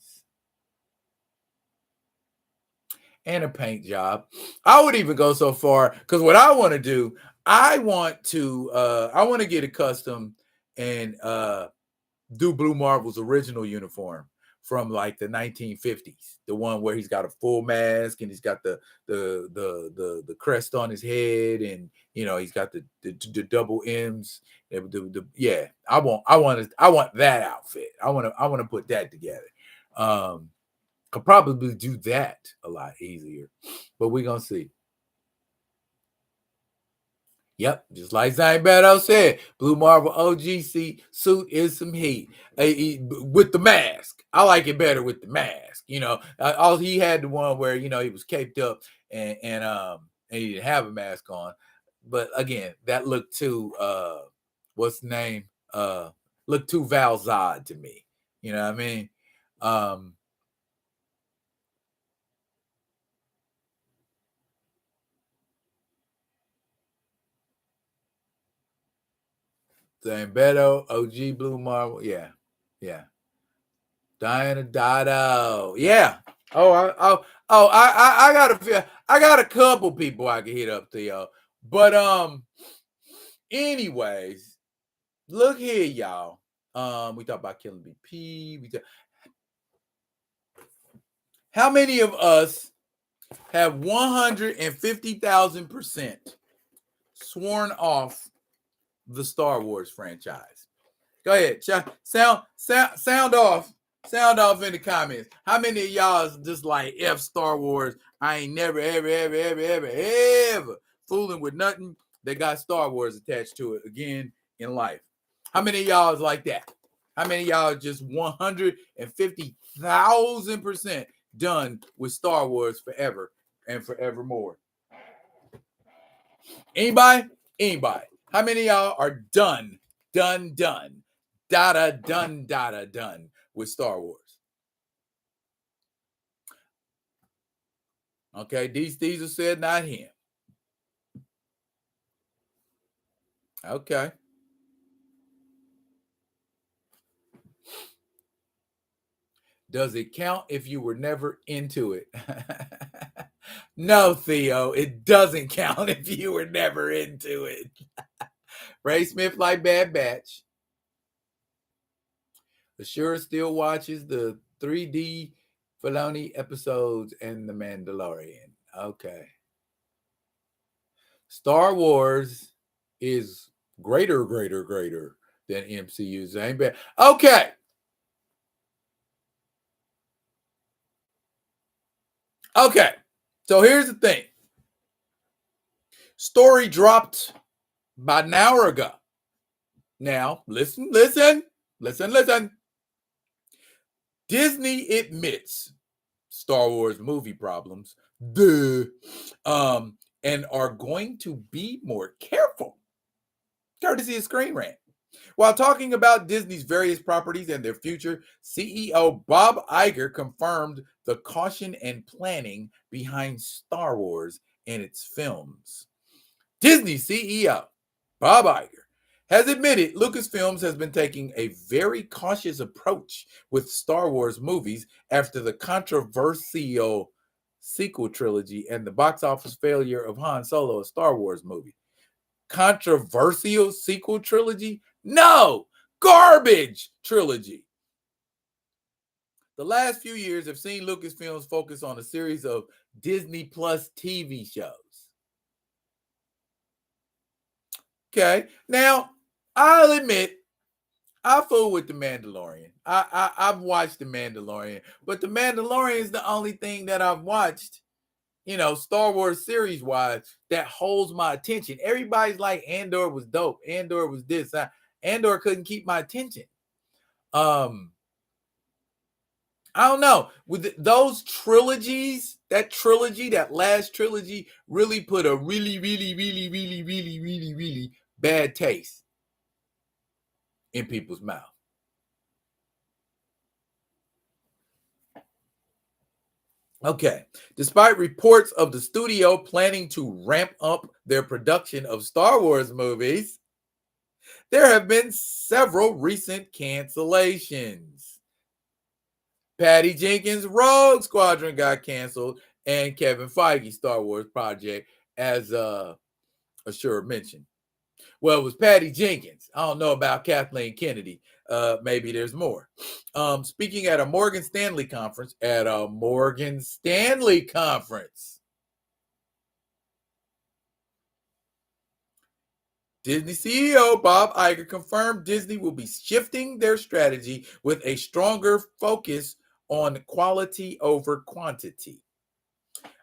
And a paint job. I would even go so far because what I want to do, I want to get accustomed and do Blue Marvel's original uniform from like the 1950s, the one where he's got a full mask and he's got the crest on his head, and he's got the double M's. Yeah, I want that outfit. I want to put that together. Could probably do that a lot easier, but we're gonna see. Yep, just like Zane Beto said, Blue Marvel OGC suit is some heat with the mask. I like it better with the mask. All he had the one where he was caped up and he didn't have a mask on. But again, that looked too what's the name? Looked too Val Zod to me. You know what I mean? Zane Beto, OG Blue Marvel, yeah. Diana Dotto. Yeah. I got a couple people I can hit up to y'all. But anyways, look here, y'all. We talked about Killing BP. How many of us have 150,000% sworn off the Star Wars franchise? Go ahead. Sound off. Sound off in the comments. How many of y'all is just like F Star Wars? I ain't never, ever fooling with nothing that got Star Wars attached to it again in life. How many of y'all is like that? How many of y'all are just 150,000% done with Star Wars forever and forevermore? Anybody? How many of y'all are done? Done with Star Wars? Okay, Diesel said not him. Okay. Does it count if you were never into it? No, Theo, it doesn't count if you were never into it. Ray Smith like Bad Batch. Assure still watches the 3D Filoni episodes and The Mandalorian. Okay. Star Wars is greater than MCU. Ain't bad. Okay. So here's the thing. Story dropped about an hour ago. Now, listen. Disney admits Star Wars movie problems, and are going to be more careful. Courtesy of Screen Rant. While talking about Disney's various properties and their future, CEO Bob Iger confirmed the caution and planning behind Star Wars and its films. Disney CEO Bob Iger has admitted Lucasfilms has been taking a very cautious approach with Star Wars movies after the controversial sequel trilogy and the box office failure of Han Solo, a Star Wars movie. Controversial sequel trilogy? No! Garbage trilogy. The last few years have seen Lucasfilms focus on a series of Disney Plus TV shows. Okay. Now, I'll admit, I fool with The Mandalorian. I've watched The Mandalorian, but The Mandalorian is the only thing that I've watched, Star Wars series wise, that holds my attention. Everybody's like, Andor was dope. Andor was this. Andor couldn't keep my attention. I don't know. With those trilogies, that last trilogy really put a really, really, really, really, really, really, really bad taste in people's mouth. Okay. Despite reports of the studio planning to ramp up their production of Star Wars movies, there have been several recent cancellations. Patty Jenkins' Rogue Squadron got canceled, and Kevin Feige's Star Wars project, as Ashura mentioned. Well, it was Patty Jenkins. I don't know about Kathleen Kennedy. Maybe there's more. Speaking at a Morgan Stanley conference, Disney CEO Bob Iger confirmed Disney will be shifting their strategy with a stronger focus on quality over quantity,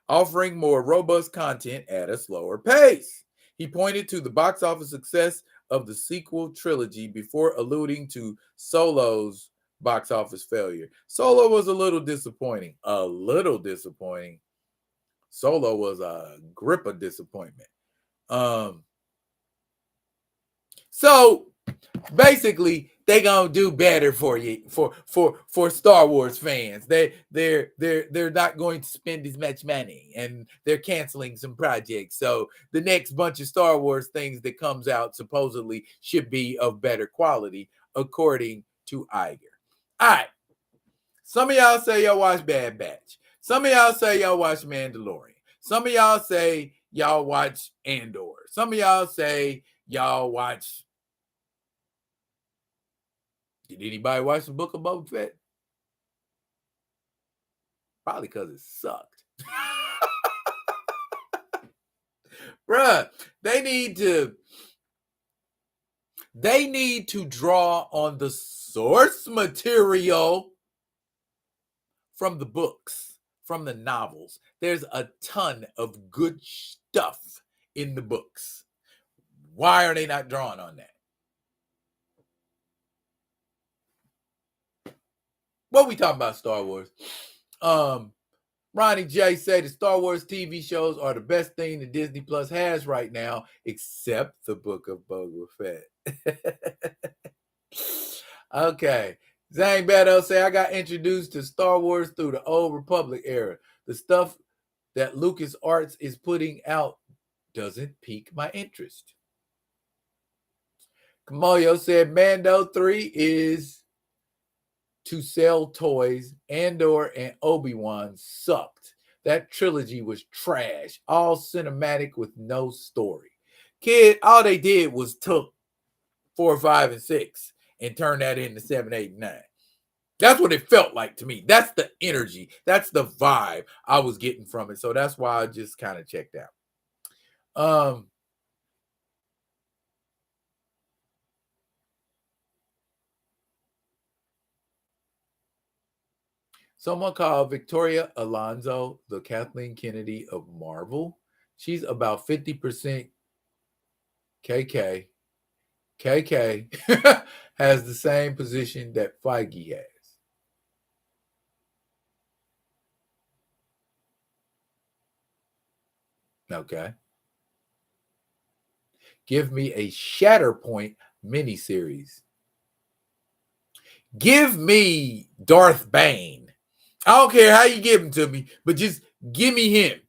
offering more robust content at a slower pace. He pointed to the box office success of the sequel trilogy before alluding to Solo's box office failure. Solo was a little disappointing. Solo was a grip of disappointment. So basically, they gonna do better for you for Star Wars fans. They're not going to spend as much money, and they're canceling some projects. So the next bunch of Star Wars things that comes out supposedly should be of better quality, according to Iger. All right. Some of y'all say y'all watch Bad Batch. Some of y'all say y'all watch Mandalorian. Some of y'all say y'all watch Andor. Some of y'all say y'all watch. Did anybody watch the Book of Boba Fett? Probably because it sucked. Bruh, they need to draw on the source material from the books, from the novels. There's a ton of good stuff in the books. Why are they not drawing on that? What we talking about, Star Wars? Ronnie J said the Star Wars TV shows are the best thing that Disney Plus has right now, except the Book of Boba Fett. Okay. Zang Beto say I got introduced to Star Wars through the Old Republic era. The stuff that LucasArts is putting out doesn't pique my interest. Kamoyo said Mando 3 is to sell toys. Andor and Obi-Wan sucked. That trilogy was trash, all cinematic with no story. Kid, all they did was took 4, 5, and 6 and turn that into 7, 8, and 9. That's what it felt like to me. That's the energy. That's the vibe I was getting from it. So that's why I just kind of checked out. Someone called Victoria Alonso the Kathleen Kennedy of Marvel. She's about 50% KK. KK has the same position that Feige has. Okay. Give me a Shatterpoint miniseries. Give me Darth Bane. I don't care how you give him to me, but just give me him.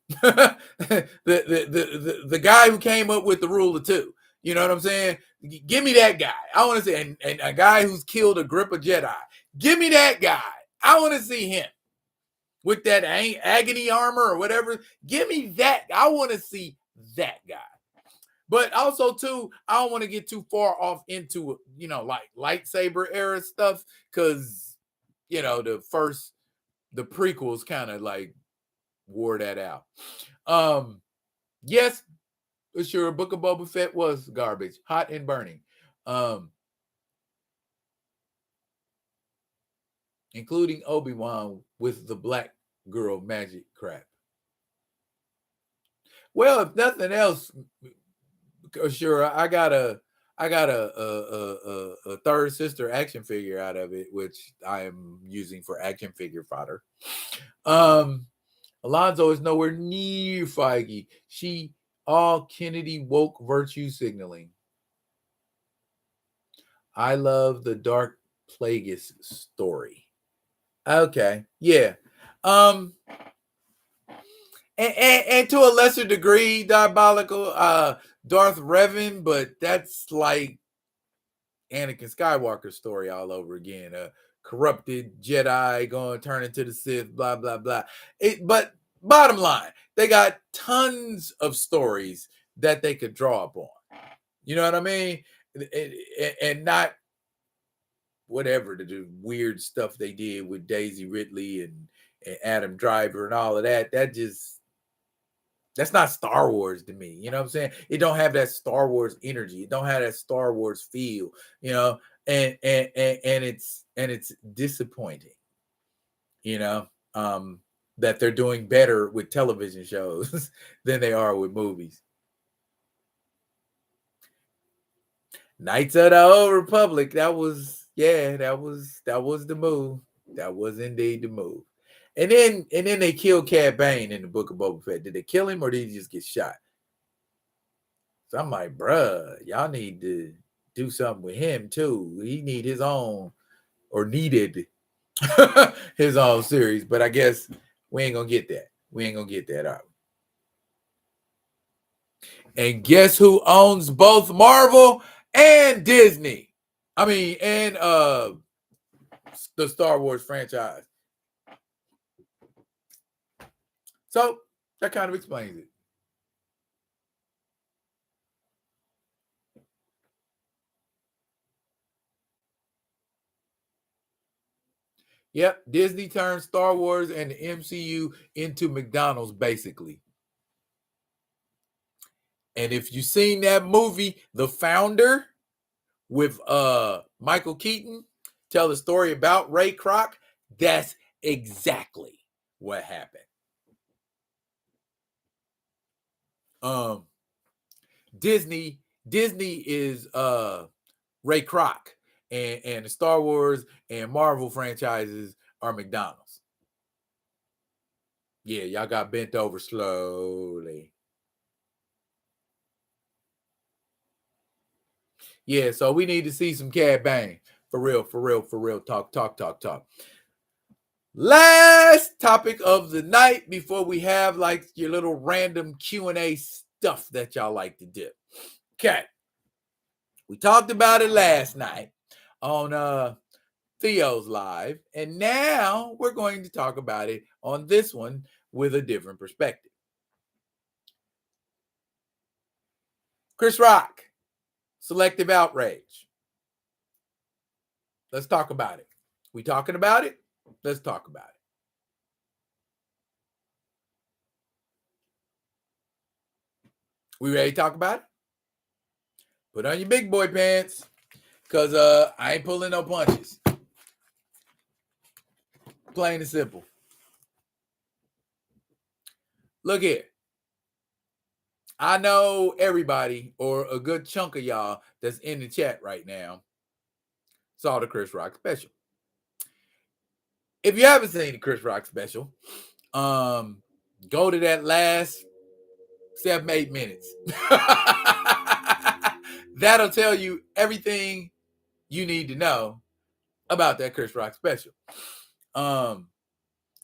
the guy who came up with the rule of two. You know what I'm saying? Give me that guy. I want to see, and a guy who's killed a grip of Jedi. Give me that guy. I want to see him with that agony armor or whatever. Give me that. I want to see that guy. But also, too, I don't want to get too far off into, like lightsaber era stuff, because, the prequels kind of like wore that out. Yes, Sure, Book of Boba Fett was garbage, hot and burning. Including Obi-Wan with the black girl magic crap. Well, if nothing else, sure, I got a third sister action figure out of it, which I am using for action figure fodder. Alonzo is nowhere near Feige. She all Kennedy woke virtue signaling. I love the Dark Plagueis story. Okay, yeah. And to a lesser degree, diabolical, Darth Revan, but that's like Anakin Skywalker story all over again. A corrupted Jedi going to turn into the Sith, blah blah blah. But bottom line, they got tons of stories that they could draw upon. You know what I mean? And not whatever the weird stuff they did with Daisy Ridley and Adam Driver and all of that. That's not Star Wars to me. You know what I'm saying? It don't have that Star Wars energy. It don't have that Star Wars feel, you know, and it's disappointing, you know, that they're doing better with television shows than they are with movies. Knights of the Old Republic, that was the move. That was indeed the move. And then they killed Cad Bane in the Book of Boba Fett. Did they kill him or did he just get shot? So I'm like, bruh, y'all need to do something with him too. He need his own or needed his own series. But I guess we ain't gonna get that. We ain't gonna get that out. And guess who owns both Marvel and Disney? I mean, and the Star Wars franchise. So that kind of explains it. Yep, Disney turned Star Wars and the MCU into McDonald's, basically. And if you've seen that movie, The Founder, with Michael Keaton, tell the story about Ray Kroc, that's exactly what happened. Disney is Ray Kroc, and the Star Wars and Marvel franchises are McDonald's. Yeah, y'all got bent over slowly. Yeah, so we need to see some Cad Bane. For real. Talk. Last topic of the night before we have like your little random Q&A stuff that y'all like to do. Okay. We talked about it last night on Theo's live, and now we're going to talk about it on this one with a different perspective. Chris Rock, Selective Outrage. Let's talk about it. We talking about it? Let's talk about it. We ready to talk about it? Put on your big boy pants, because I ain't pulling no punches. Plain and simple. Look here. I know everybody, or a good chunk of y'all that's in the chat right now, saw the Chris Rock special. If you haven't seen the Chris Rock special, go to that last 7-8 minutes. That'll tell you everything you need to know about that Chris Rock special.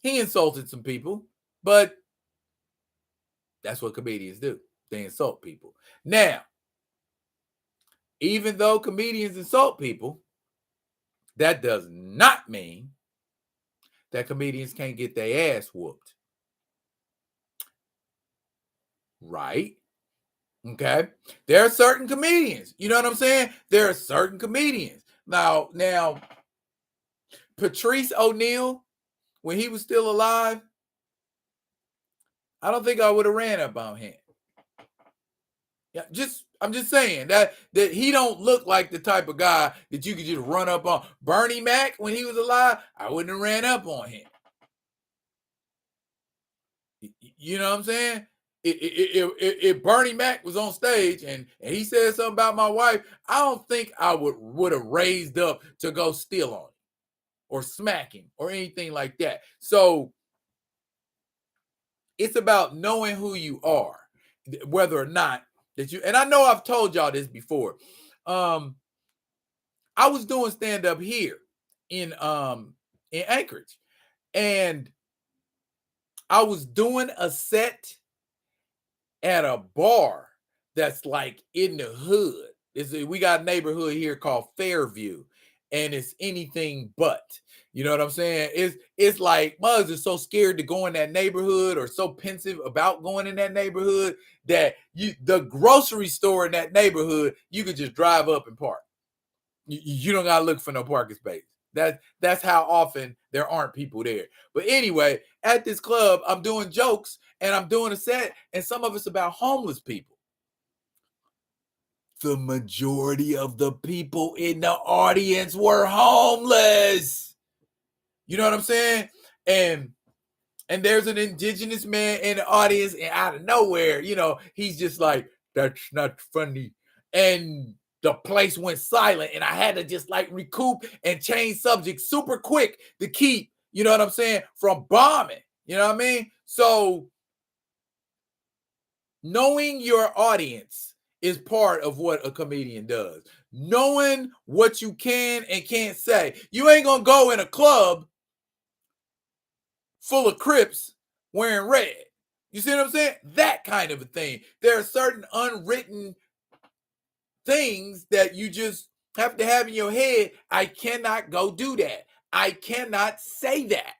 He insulted some people, but that's what comedians do. They insult people. Now, even though comedians insult people, that does not mean that comedians can't get their ass whooped. Right? Okay. There are certain comedians. You know what I'm saying? There are certain comedians. Now, Patrice O'Neal, when he was still alive, I don't think I would have ran up on him. I'm just saying that he don't look like the type of guy that you could just run up on. Bernie Mac, when he was alive, I wouldn't have ran up on him. You know what I'm saying? If Bernie Mac was on stage and he said something about my wife, I don't think I would have raised up to go steal on him or smack him or anything like that. So it's about knowing who you are, whether or not that you. And I know I've told y'all this before. I was doing stand up here in Anchorage, and I was doing a set at a bar that's like in the hood. We got a neighborhood here called Fairview, and it's anything but. You know what I'm saying? It's like mugs are so scared to go in that neighborhood or so pensive about going in that neighborhood that the grocery store in that neighborhood, you could just drive up and park. You don't gotta look for no parking space. That's how often there aren't people there. But anyway, at this club, I'm doing jokes and I'm doing a set, and some of it's about homeless people. The majority of the people in the audience were homeless. You know what I'm saying? And there's an indigenous man in the audience, and out of nowhere, he's just like, "That's not funny." And the place went silent, and I had to just like recoup and change subjects super quick to keep, you know what I'm saying, from bombing. You know what I mean? So knowing your audience is part of what a comedian does. Knowing what you can and can't say. You ain't gonna go in a club full of Crips wearing red. You see what I'm saying? That kind of a thing. There are certain unwritten things that you just have to have in your head. I cannot go do that. I cannot say that.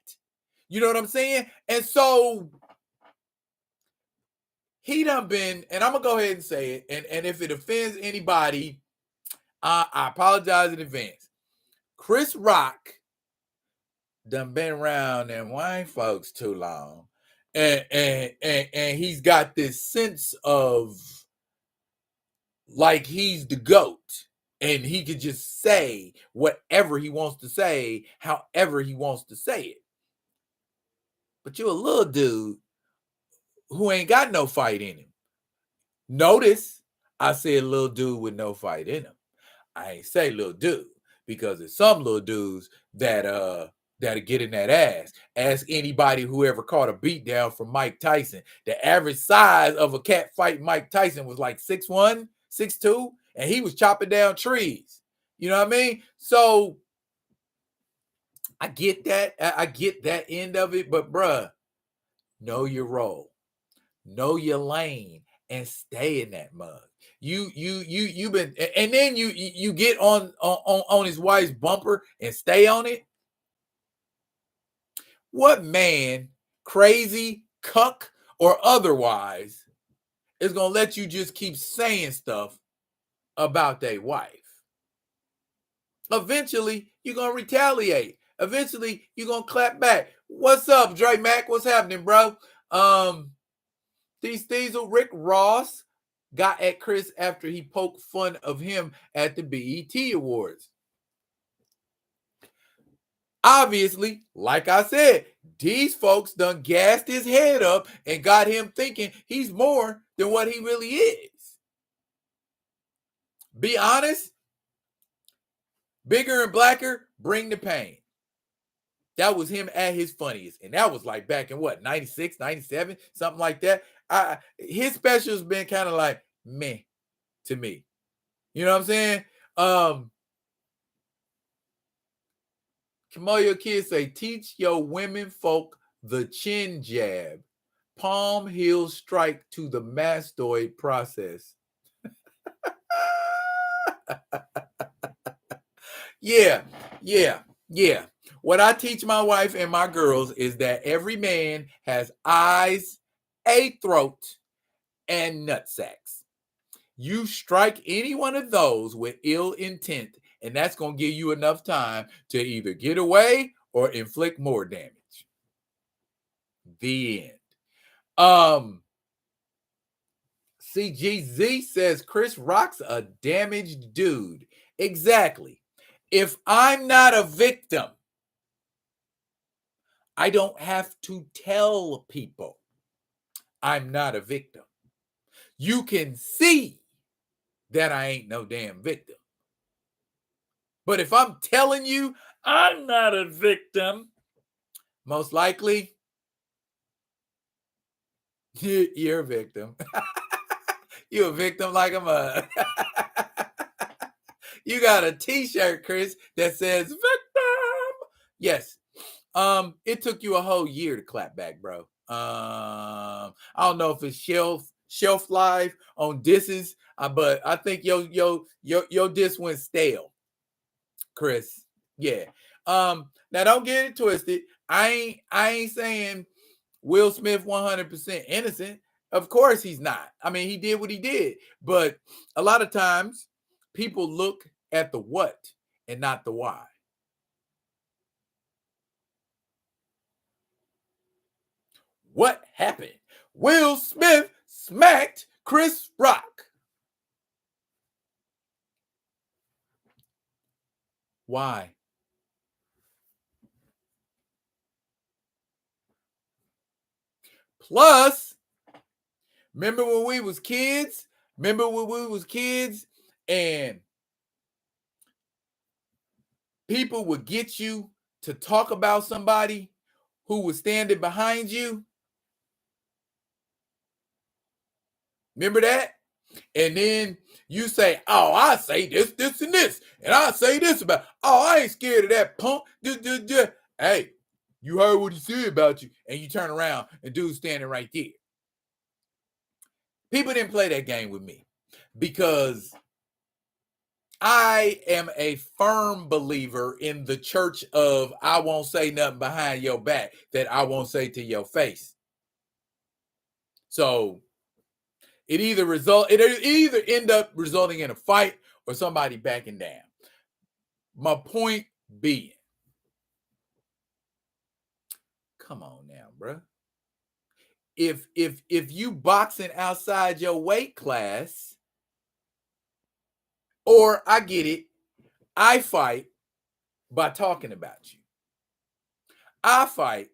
You know what I'm saying? And so he done been, and I'm gonna go ahead and say it, and if it offends anybody, I apologize in advance. Chris Rock done been around them white folks too long. And he's got this sense of like he's the GOAT. And he could just say whatever he wants to say, however he wants to say it. But you're a little dude who ain't got no fight in him. Notice I said little dude with no fight in him. I ain't say little dude, because there's some little dudes that'll get in that ass. Ask anybody who ever caught a beat down from Mike Tyson. The average size of a cat fight Mike Tyson was like 6'1", 6'2", and he was chopping down trees. You know what I mean? So I get that. I get that end of it, but bruh, know your role, know your lane, and stay in that mug. You've been, and then you get on his wife's bumper and stay on it. What man, crazy, cuck, or otherwise, is gonna let you just keep saying stuff about their wife? Eventually, you're gonna retaliate. Eventually, you're gonna clap back. What's up, Dre Mac? What's happening, bro? Diesel, Rick Ross got at Chris after he poked fun of him at the BET Awards. Obviously, like I said, these folks done gassed his head up and got him thinking he's more than what he really is. Be honest, bigger and blacker, bring the pain. That was him at his funniest. And that was like back in what, 96, 97, something like that. His special's been kind of like meh to me. You know what I'm saying? Kamoyo Kids say, teach your women folk the chin jab, palm heel strike to the mastoid process. Yeah. What I teach my wife and my girls is that every man has eyes, a throat, and nutsacks. You strike any one of those with ill intent, and that's going to give you enough time to either get away or inflict more damage. The end. CGZ says Chris Rock's a damaged dude. Exactly. If I'm not a victim, I don't have to tell people I'm not a victim. You can see that I ain't no damn victim. But if I'm telling you I'm not a victim, most likely you're a victim. You're a victim like a mug. You got a t-shirt, Chris, that says victim. Yes. It took you a whole year to clap back, bro. I don't know if it's shelf life on disses, but I think your diss went stale, Chris. Yeah. Now don't get it twisted. I ain't saying Will Smith 100% innocent. Of course he's not. I mean, he did what he did, but a lot of times people look at the what and not the why. What happened? Will Smith smacked Chris Rock. Why? Plus, remember when we was kids? And people would get you to talk about somebody who was standing behind you? Remember that? And then you say, oh, I say this, this, and this. And I say this about, oh, I ain't scared of that punk. Hey, you heard what he said about you. And you turn around and dude's standing right there. People didn't play that game with me because I am a firm believer in the church of I won't say nothing behind your back that I won't say to your face. So it either end up resulting in a fight or somebody backing down. My point being, come on now, bro. If you boxing outside your weight class, or I get it, I fight by talking about you. I fight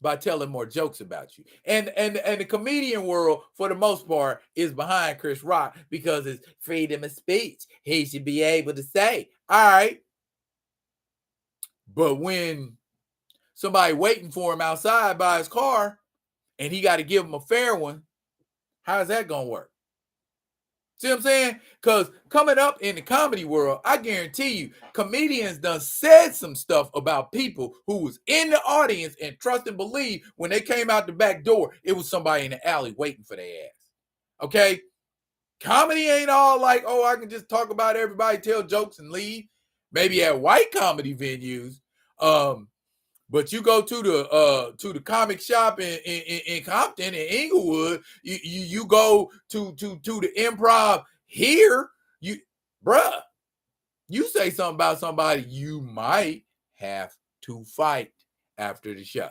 by telling more jokes about you. And the comedian world, for the most part, is behind Chris Rock because it's freedom of speech. He should be able to say, all right. But when somebody waiting for him outside by his car and he got to give him a fair one, how's that going to work? See what I'm saying? Because coming up in the comedy world, I guarantee you, comedians done said some stuff about people who was in the audience and trust and believe when they came out the back door, it was somebody in the alley waiting for their ass. Okay? Comedy ain't all like, oh, I can just talk about everybody, tell jokes, and leave. Maybe at white comedy venues. But you go to the comic shop in Compton in Inglewood, you go to the Improv here, bruh, you say something about somebody, you might have to fight after the show.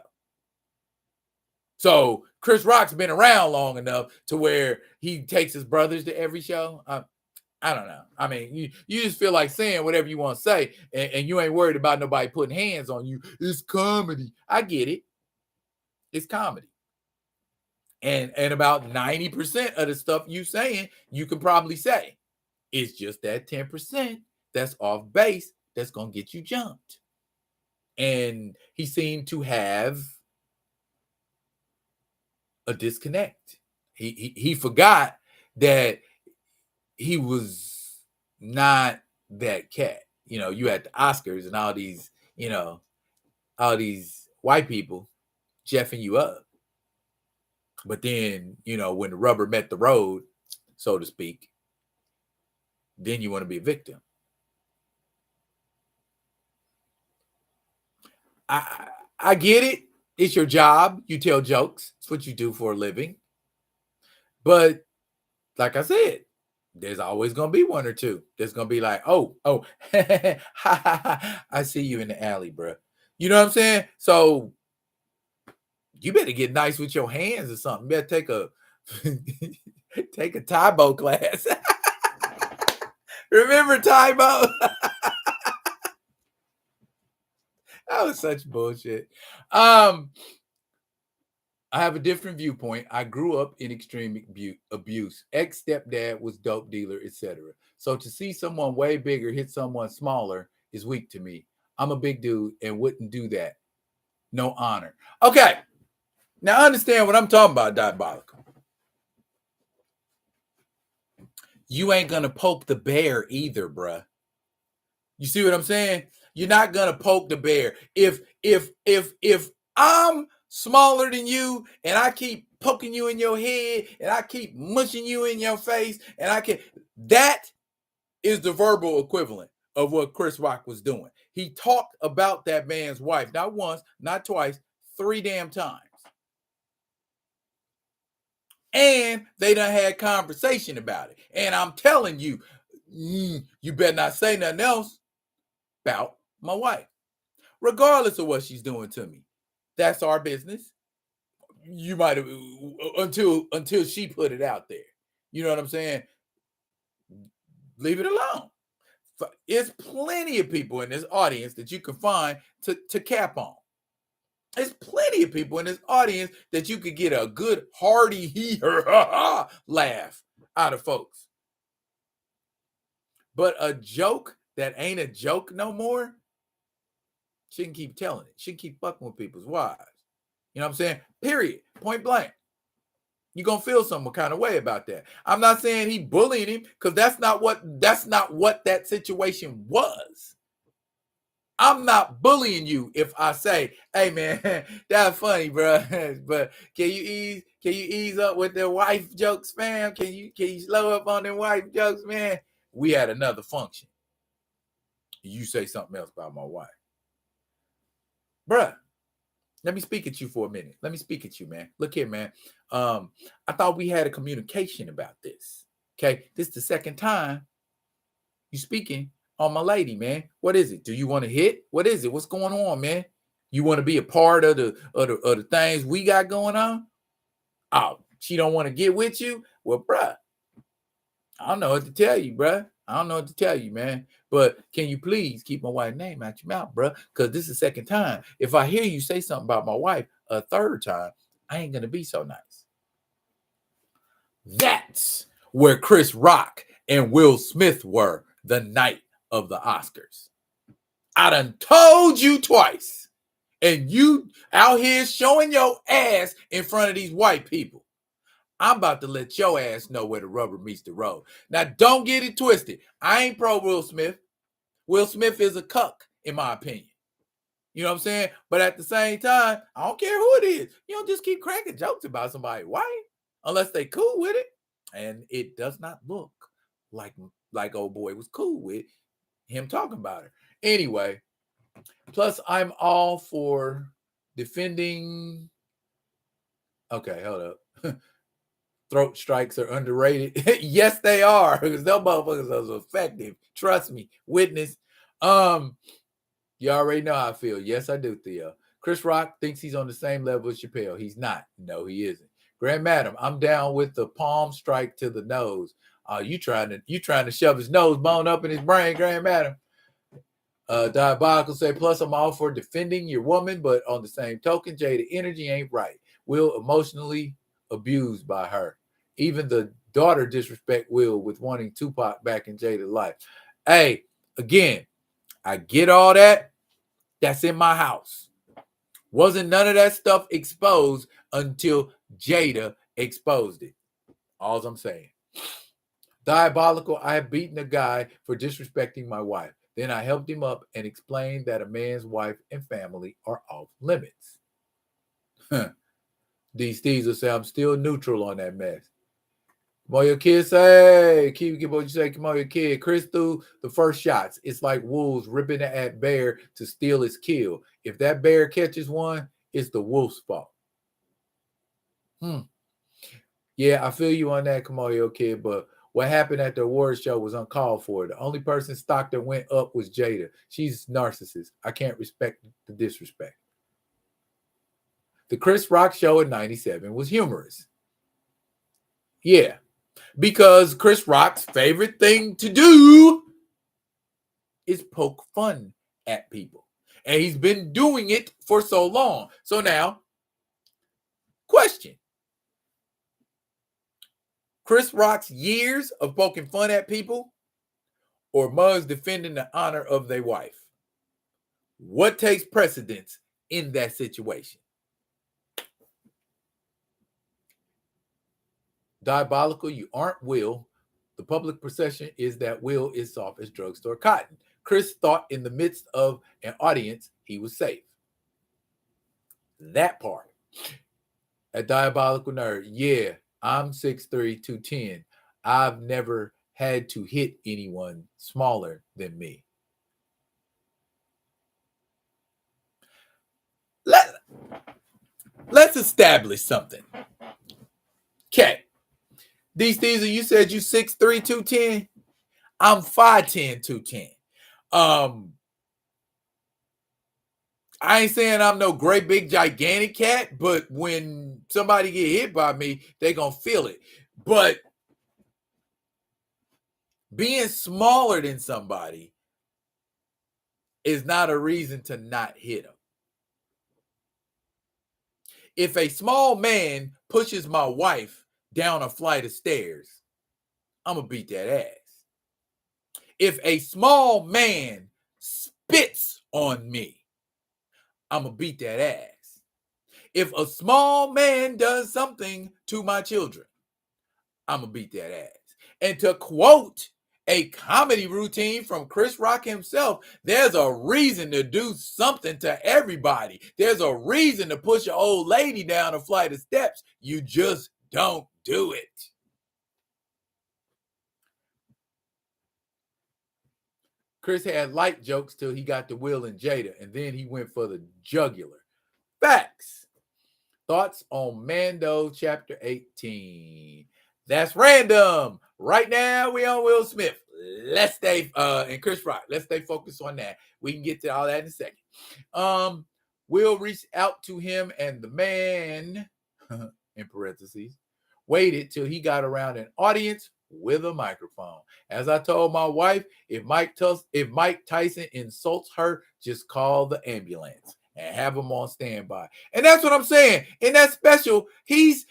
So Chris Rock's been around long enough to where he takes his brothers to every show. I don't know. I mean, you just feel like saying whatever you want to say, and you ain't worried about nobody putting hands on you. It's comedy. I get it. It's comedy. And about 90% of the stuff you saying, you can probably say. It's just that 10% that's off base that's going to get you jumped. And he seemed to have a disconnect. He forgot that he was not that cat. You know, you had the Oscars and all these, all these white people jeffing you up. But then, when the rubber met the road, so to speak, then you want to be a victim. I get it. It's your job. You tell jokes. It's what you do for a living. But like I said, there's always going to be one or two. There's going to be like, oh, I see you in the alley, bro. You know what I'm saying? So you better get nice with your hands or something. You better Take a Tybo class. Remember Tybo? That was such bullshit. I have a different viewpoint. I grew up in extreme abuse. Ex-stepdad was dope dealer, etc. So to see someone way bigger hit someone smaller is weak to me. I'm a big dude and wouldn't do that. No honor. Okay. Now understand what I'm talking about, Diabolical. You ain't gonna poke the bear either, bruh. You see what I'm saying? You're not gonna poke the bear. If I'm smaller than you and I keep poking you in your head and I keep mushing you in your face and that is the verbal equivalent of what Chris Rock was doing. He talked about that man's wife, not once, not twice, 3 damn times. And they done had conversation about it. And I'm telling you, you better not say nothing else about my wife, regardless of what she's doing to me. That's our business. You might have until she put it out there. You know what I'm saying? Leave it alone. There's plenty of people in this audience that you can find to cap on. There's plenty of people in this audience that you could get a good hearty laugh out of folks. But a joke that ain't a joke no more, she can keep telling it. She can keep fucking with people's wives. You know what I'm saying? Period. Point blank. You're gonna feel some kind of way about that. I'm not saying he bullied him, because that's not what that situation was. I'm not bullying you if I say, hey man, that's funny, bro. But can you ease up with the wife jokes, fam? Can you slow up on them wife jokes, man? We had another function. You say something else about my wife. Bruh, let me speak at you for a minute. Let me speak at you, man. Look here, man. I thought we had a communication about this. Okay, this is the second time you speaking on my lady, man. What is it? Do you want to hit? What is it? What's going on, man? You want to be a part of the things we got going on? Oh, she don't want to get with you? Well, bruh, I don't know what to tell you, bruh. I don't know what to tell you, man. But can you please keep my wife's name out your mouth, bruh? Because this is the second time. If I hear you say something about my wife a third time, I ain't going to be so nice. That's where Chris Rock and Will Smith were the night of the Oscars. I done told you twice. And you out here showing your ass in front of these white people. I'm about to let your ass know where the rubber meets the road. Now, don't get it twisted. I ain't pro Will Smith. Will Smith is a cuck, in my opinion. You know what I'm saying? But at the same time, I don't care who it is. You don't just keep cracking jokes about somebody white unless they cool with it. And it does not look like old boy was cool with him talking about her. Anyway, plus I'm all for defending. Okay, hold up. Throat strikes are underrated. Yes, they are, because those motherfuckers are effective. Trust me, witness. You already know how I feel. Yes, I do, Theo. Chris Rock thinks he's on the same level as Chappelle. He's not. No, he isn't. Grand Madam, I'm down with the palm strike to the nose. You trying to shove his nose bone up in his brain, Grand Madam. Diabolical say, plus I'm all for defending your woman, but on the same token, Jada energy ain't right. Will emotionally abused by her. Even the daughter disrespect Will with wanting Tupac back in Jada's life. Hey, again, I get all that. That's in my house. Wasn't none of that stuff exposed until Jada exposed it. All I'm saying. Diabolical, I have beaten a guy for disrespecting my wife. Then I helped him up and explained that a man's wife and family are off limits. These thieves will say I'm still neutral on that mess. Come on, your kid say, keep what you say. Come on, your kid. Chris threw the first shots. It's like wolves ripping at bear to steal its kill. If that bear catches one, it's the wolf's fault. Yeah, I feel you on that, come on, your kid. But what happened at the awards show was uncalled for. The only person stock that went up was Jada. She's a narcissist. I can't respect the disrespect. The Chris Rock show in '97 was humorous. Yeah. Because Chris Rock's favorite thing to do is poke fun at people. And he's been doing it for so long. So now, question. Chris Rock's years of poking fun at people or Muggs defending the honor of their wife? What takes precedence in that situation? Diabolical, you aren't Will. The public perception is that Will is soft as drugstore cotton. Chris thought in the midst of an audience he was safe. That part. A diabolical nerd. Yeah, I'm 6'3", 210. I've never had to hit anyone smaller than me. Let's establish something. Okay. Diesel, you said you 6'3", 210. I'm 5'10", 210. I ain't saying I'm no great big gigantic cat, but when somebody get hit by me, they gonna feel it. But being smaller than somebody is not a reason to not hit them. If a small man pushes my wife down a flight of stairs, I'm gonna beat that ass. If a small man spits on me, I'm gonna beat that ass. If a small man does something to my children, I'm gonna beat that ass. And to quote a comedy routine from Chris Rock himself, there's a reason to do something to everybody. There's a reason to push an old lady down a flight of steps. You just don't do it. Chris had light jokes till he got to Will and Jada, and then he went for the jugular. Facts. Thoughts on Mando chapter 18. That's random. Right now, we on Will Smith. Let's stay, and Chris Rock. Let's stay focused on that. We can get to all that in a second. Will reached out to him, and the man, in parentheses, waited till he got around an audience with a microphone. As I told my wife, if Mike Tyson insults her, just call the ambulance and have him on standby. And that's what I'm saying. In that special, he's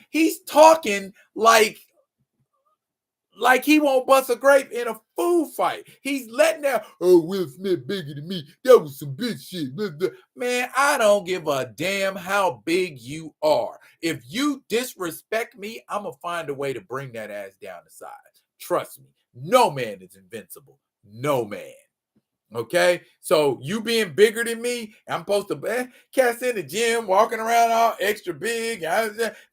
talking like he won't bust a grape in a food fight. He's letting out, oh, Will Smith bigger than me. That was some big shit. Man, I don't give a damn how big you are. If you disrespect me, I'm going to find a way to bring that ass down the side. Trust me. No man is invincible. No man. Okay? So you being bigger than me, I'm supposed to cats in the gym, walking around all extra big.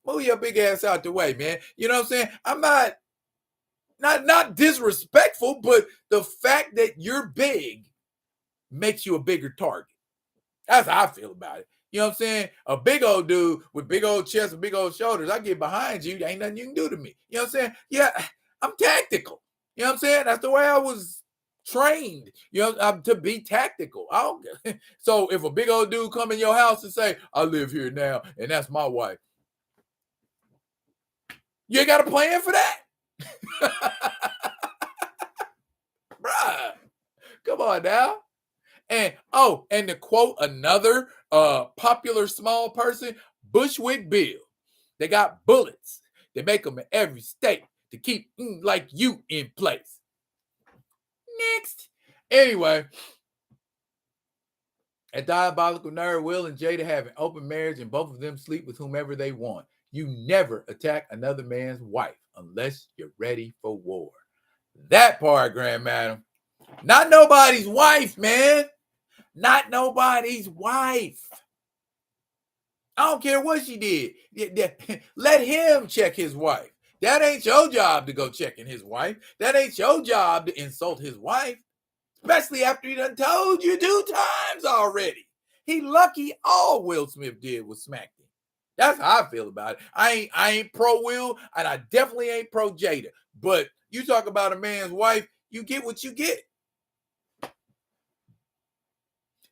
Move your big ass out the way, man. You know what I'm saying? I'm not disrespectful, but the fact that you're big makes you a bigger target. That's how I feel about it. You know what I'm saying? A big old dude with big old chest and big old shoulders, I get behind you, ain't nothing you can do to me. You know what I'm saying? Yeah, I'm tactical. You know what I'm saying? That's the way I was trained, you know, to be tactical. So if a big old dude come in your house and say, I live here now, and that's my wife, you ain't got a plan for that? Bruh, come on now. And and to quote another popular small person, Bushwick Bill, they got bullets. They make them in every state to keep like you in place. Next. Anyway, a diabolical nerd, Will and Jada have an open marriage and both of them sleep with whomever they want. You never attack another man's wife unless you're ready for war. That part, Grand Madam. Not nobody's wife, man. Not nobody's wife. I don't care what she did. Let him check his wife. That ain't your job to go checking his wife. That ain't your job to insult his wife. Especially after he done told you 2 times already. He lucky all Will Smith did was smack him. That's how I feel about it. I ain't pro Will, and I definitely ain't pro Jada. But you talk about a man's wife, you get what you get.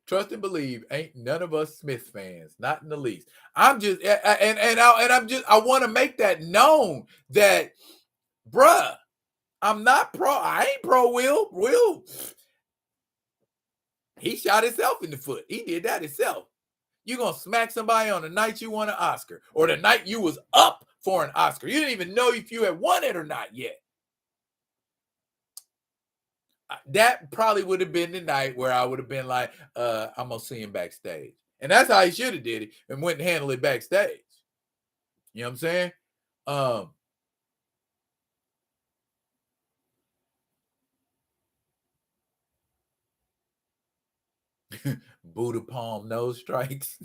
Trust and believe, ain't none of us Smith fans, not in the least. I'm just, I want to make that known that Bruh, I'm not pro. I ain't pro Will. Will, he shot himself in the foot. He did that himself. You gonna smack somebody on the night you won an Oscar, or the night you was up for an Oscar. You didn't even know if you had won it or not yet. That probably would have been the night where I would have been like, I'm gonna see him backstage. And that's how he should have did it and went and handled it backstage. You know what I'm saying? Buddha palm nose strikes.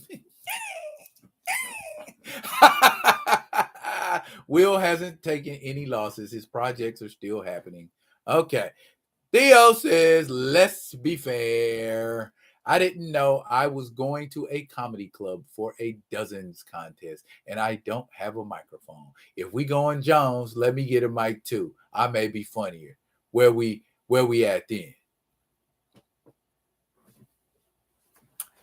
Will hasn't taken any losses. His projects are still happening. Okay. Theo says, let's be fair. I didn't know I was going to a comedy club for a dozens contest, and I don't have a microphone. If we go on Jones, let me get a mic too. I may be funnier. Where we at then?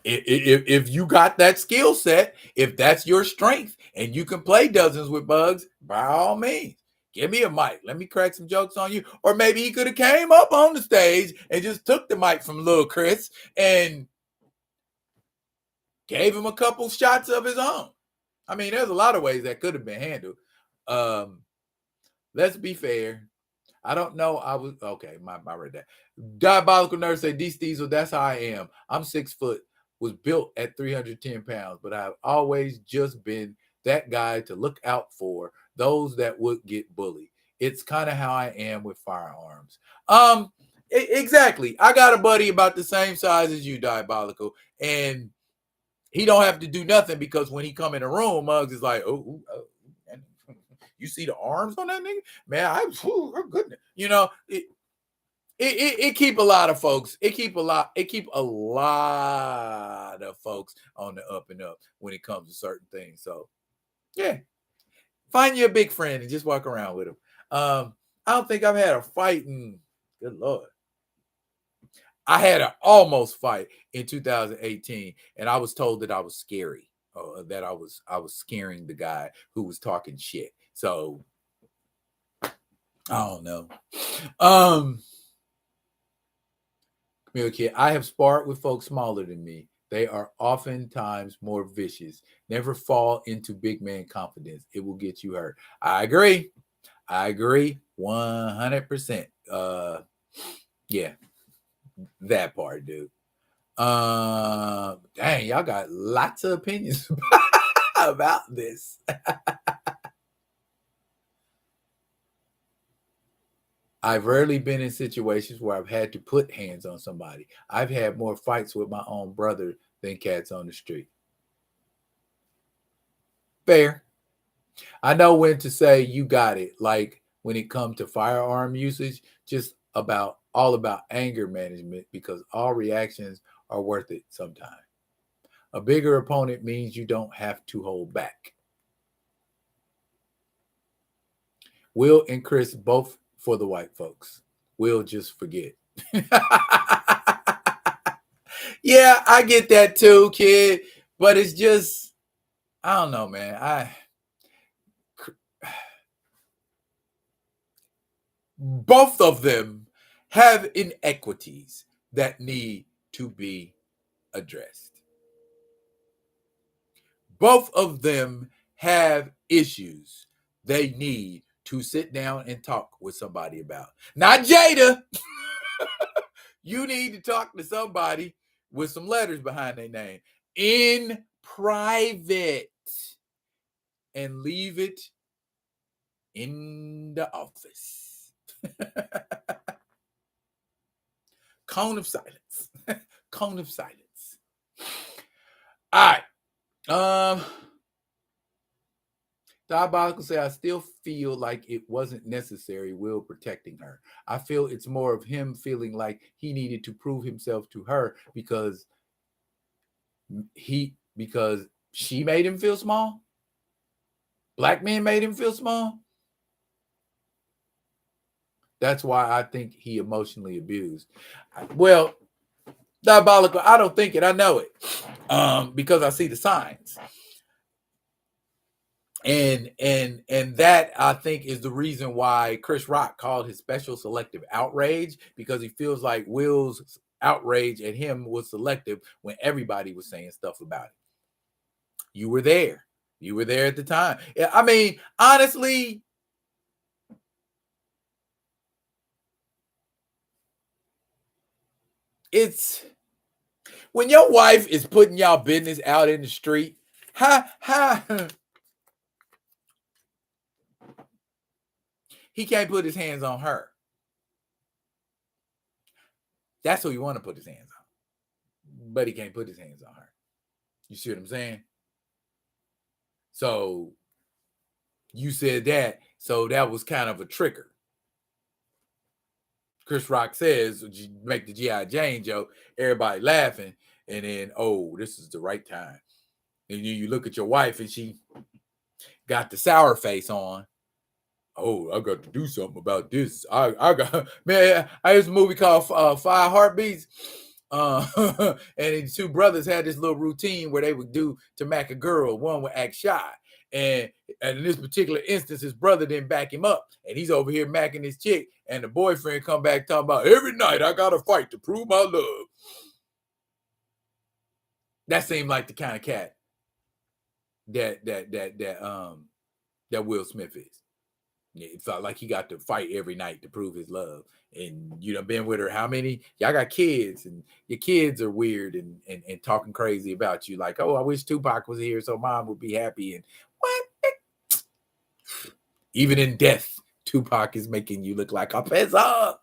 If you got that skill set, if that's your strength, and you can play dozens with bugs, by all means, give me a mic. Let me crack some jokes on you. Or maybe he could have came up on the stage and just took the mic from little Chris and gave him a couple shots of his own. I mean, there's a lot of ways that could have been handled. Let's be fair. I don't know. I was okay. My read that. Diabolical Nurse say, D Steezel, that's how I am. I'm 6 foot, was built at 310 pounds, but I've always just been that guy to look out for those that would get bullied. It's kind of how I am with firearms. Exactly. I got a buddy about the same size as you, Diabolical, and he don't have to do nothing because when he come in the room, Muggs is like, oh, you see the arms on that nigga? Man, I'm goodness. You know, it keep a lot of folks. It keep a lot of folks on the up and up when it comes to certain things. So yeah. Find you a big friend and just walk around with him. I don't think I've had a fight in good Lord. I had an almost fight in 2018, and I was told that I was scary, that I was scaring the guy who was talking shit. So I don't know. Camille Kid, I have sparred with folks smaller than me. They are oftentimes more vicious. Never fall into big man confidence. It will get you hurt. I agree. 100%. Yeah, that part, dude. Dang, y'all got lots of opinions about this. I've rarely been in situations where I've had to put hands on somebody. I've had more fights with my own brother than cats on the street. Fair. I know when to say you got it. Like when it comes to firearm usage, just all about anger management because all reactions are worth it sometimes. A bigger opponent means you don't have to hold back. Will and Chris both for the white folks. Will just forget. Yeah, I get that too, kid. But it's just, I don't know, man. Both of them have inequities that need to be addressed. Both of them have issues they need to sit down and talk with somebody about. Not Jada. You need to talk to somebody with some letters behind their name in private and leave it in the office. Cone of silence. Cone of silence. All right. Diabolical say, I still feel like it wasn't necessary, Will protecting her. I feel it's more of him feeling like he needed to prove himself to her because she made him feel small. Black men made him feel small. That's why I think he emotionally abused. Well, Diabolical, I don't think it. I know it because I see the signs. And that, I think, is the reason why Chris Rock called his special Selective Outrage, because he feels like Will's outrage at him was selective when everybody was saying stuff about it. You were there. You were there at the time. I mean, honestly, it's when your wife is putting y'all business out in the street, he can't put his hands on her. That's who you want to put his hands on. But he can't put his hands on her. You see what I'm saying? So you said that. So that was kind of a trigger. Chris Rock says, make the G.I. Jane joke, everybody laughing, and then, oh, this is the right time. And you look at your wife and she got the sour face on. Oh, I got to do something about this. I got, man, I used a movie called Five Heartbeats. And the two brothers had this little routine where they would do to Mac a girl. One would act shy. And in this particular instance, his brother didn't back him up. And he's over here macking his chick. And the boyfriend come back talking about, every night I got to fight to prove my love. That seemed like the kind of cat that Will Smith is. It felt like he got to fight every night to prove his love. And you done been with her how many? Y'all got kids, and your kids are weird and talking crazy about you. Like, oh, I wish Tupac was here so mom would be happy. And what? Even in death, Tupac is making you look like a peasant.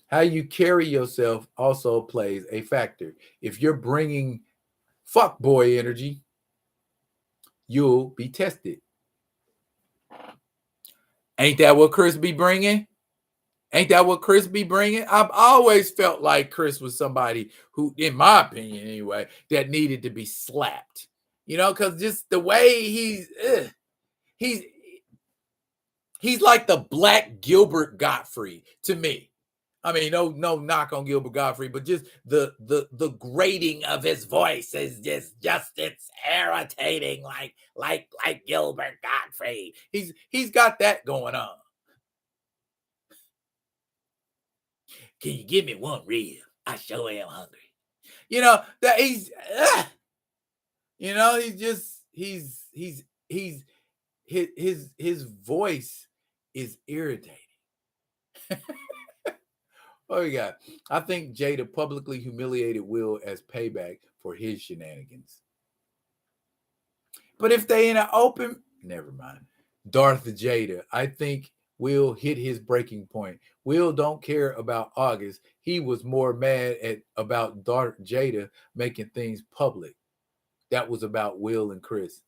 How you carry yourself also plays a factor. If you're bringing fuck boy energy, you'll be tested. Ain't that what Chris be bringing? Ain't that what Chris be bringing? I've always felt like Chris was somebody who, in my opinion anyway, that needed to be slapped. You know, because just the way he's like the Black Gilbert Gottfried to me. I mean, no knock on Gilbert Gottfried, but just the grating of his voice is just it's irritating, like Gilbert Gottfried. He's got that going on. Can you give me one rib? I sure am hungry. You know that he's, you know, his voice is irritating. Oh, yeah. I think Jada publicly humiliated Will as payback for his shenanigans. But if they in an open, never mind. Darth Jada, I think Will hit his breaking point. Will don't care about August. He was more mad about Darth Jada making things public. That was about Will and Chris.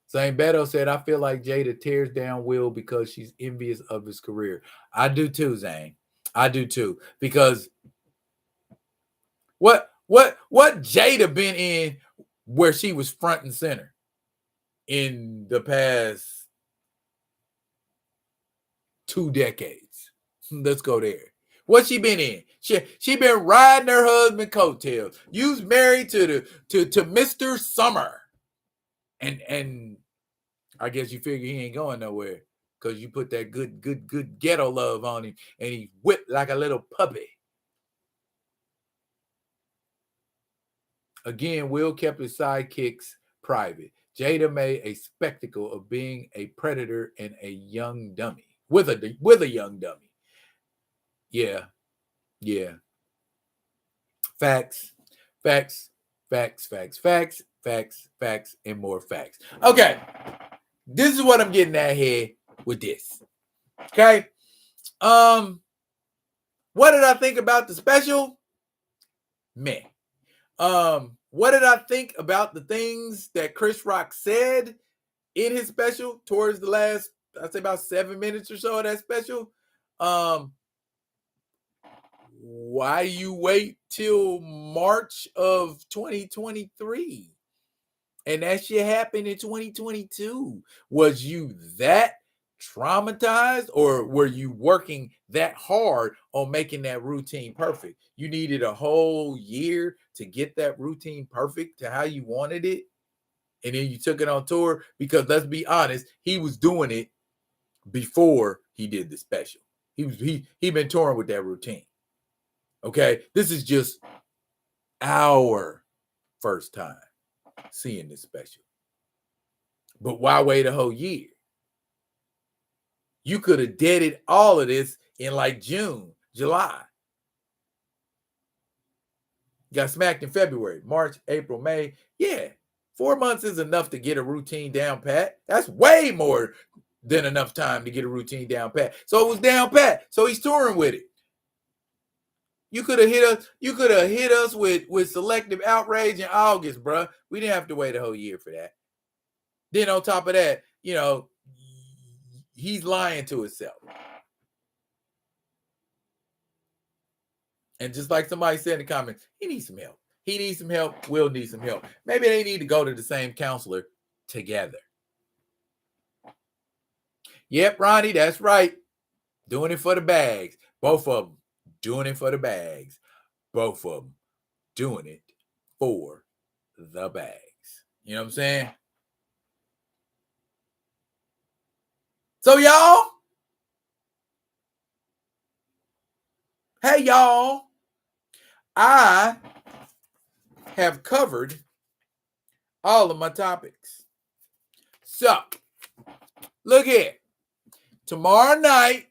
Zane Beto said, I feel like Jada tears down Will because she's envious of his career. I do too, Zane. I do too. Because what Jada been in where she was front and center in the past 2 decades? Let's go there. What she been in? She been riding her husband coattails. You's married to Mr. Summer. And I guess you figure he ain't going nowhere because you put that good ghetto love on him and he whipped like a little puppy. Again, Will kept his sidekicks private. Jada made a spectacle of being a predator and a young dummy with a young dummy. Yeah. Facts, and more facts. Okay. This is what I'm getting at here with this. Okay. What did I think about the special? Man. What did I think about the things that Chris Rock said in his special towards the last, I'd say about 7 minutes or so of that special? Why you wait till March of 2023? And that shit happened in 2022. Was you that traumatized, or were you working that hard on making that routine perfect? You needed a whole year to get that routine perfect to how you wanted it, and then you took it on tour? Because let's be honest, he was doing it before he did the special. He been touring with that routine. Okay, this is just our first time seeing this special. But why wait a whole year? You could have deaded all of this in like June, July. Got smacked in February, March, April, May. Yeah, 4 months is enough to get a routine down pat. That's way more than enough time to get a routine down pat. So it was down pat. So he's touring with it. You could have hit us. You could have hit us with Selective, Outrage in August, bro. We didn't have to wait a whole year for that. Then on top of that, he's lying to himself. And just like somebody said in the comments, he needs some help. He needs some help. Will needs some help. Maybe they need to go to the same counselor together. Yep, Ronnie, that's right. Doing it for the bags. Both of them doing it for the bags. Both of them doing it for the bags. You know what I'm saying? So, y'all. Hey, y'all. I have covered all of my topics. So, look here. Tomorrow night,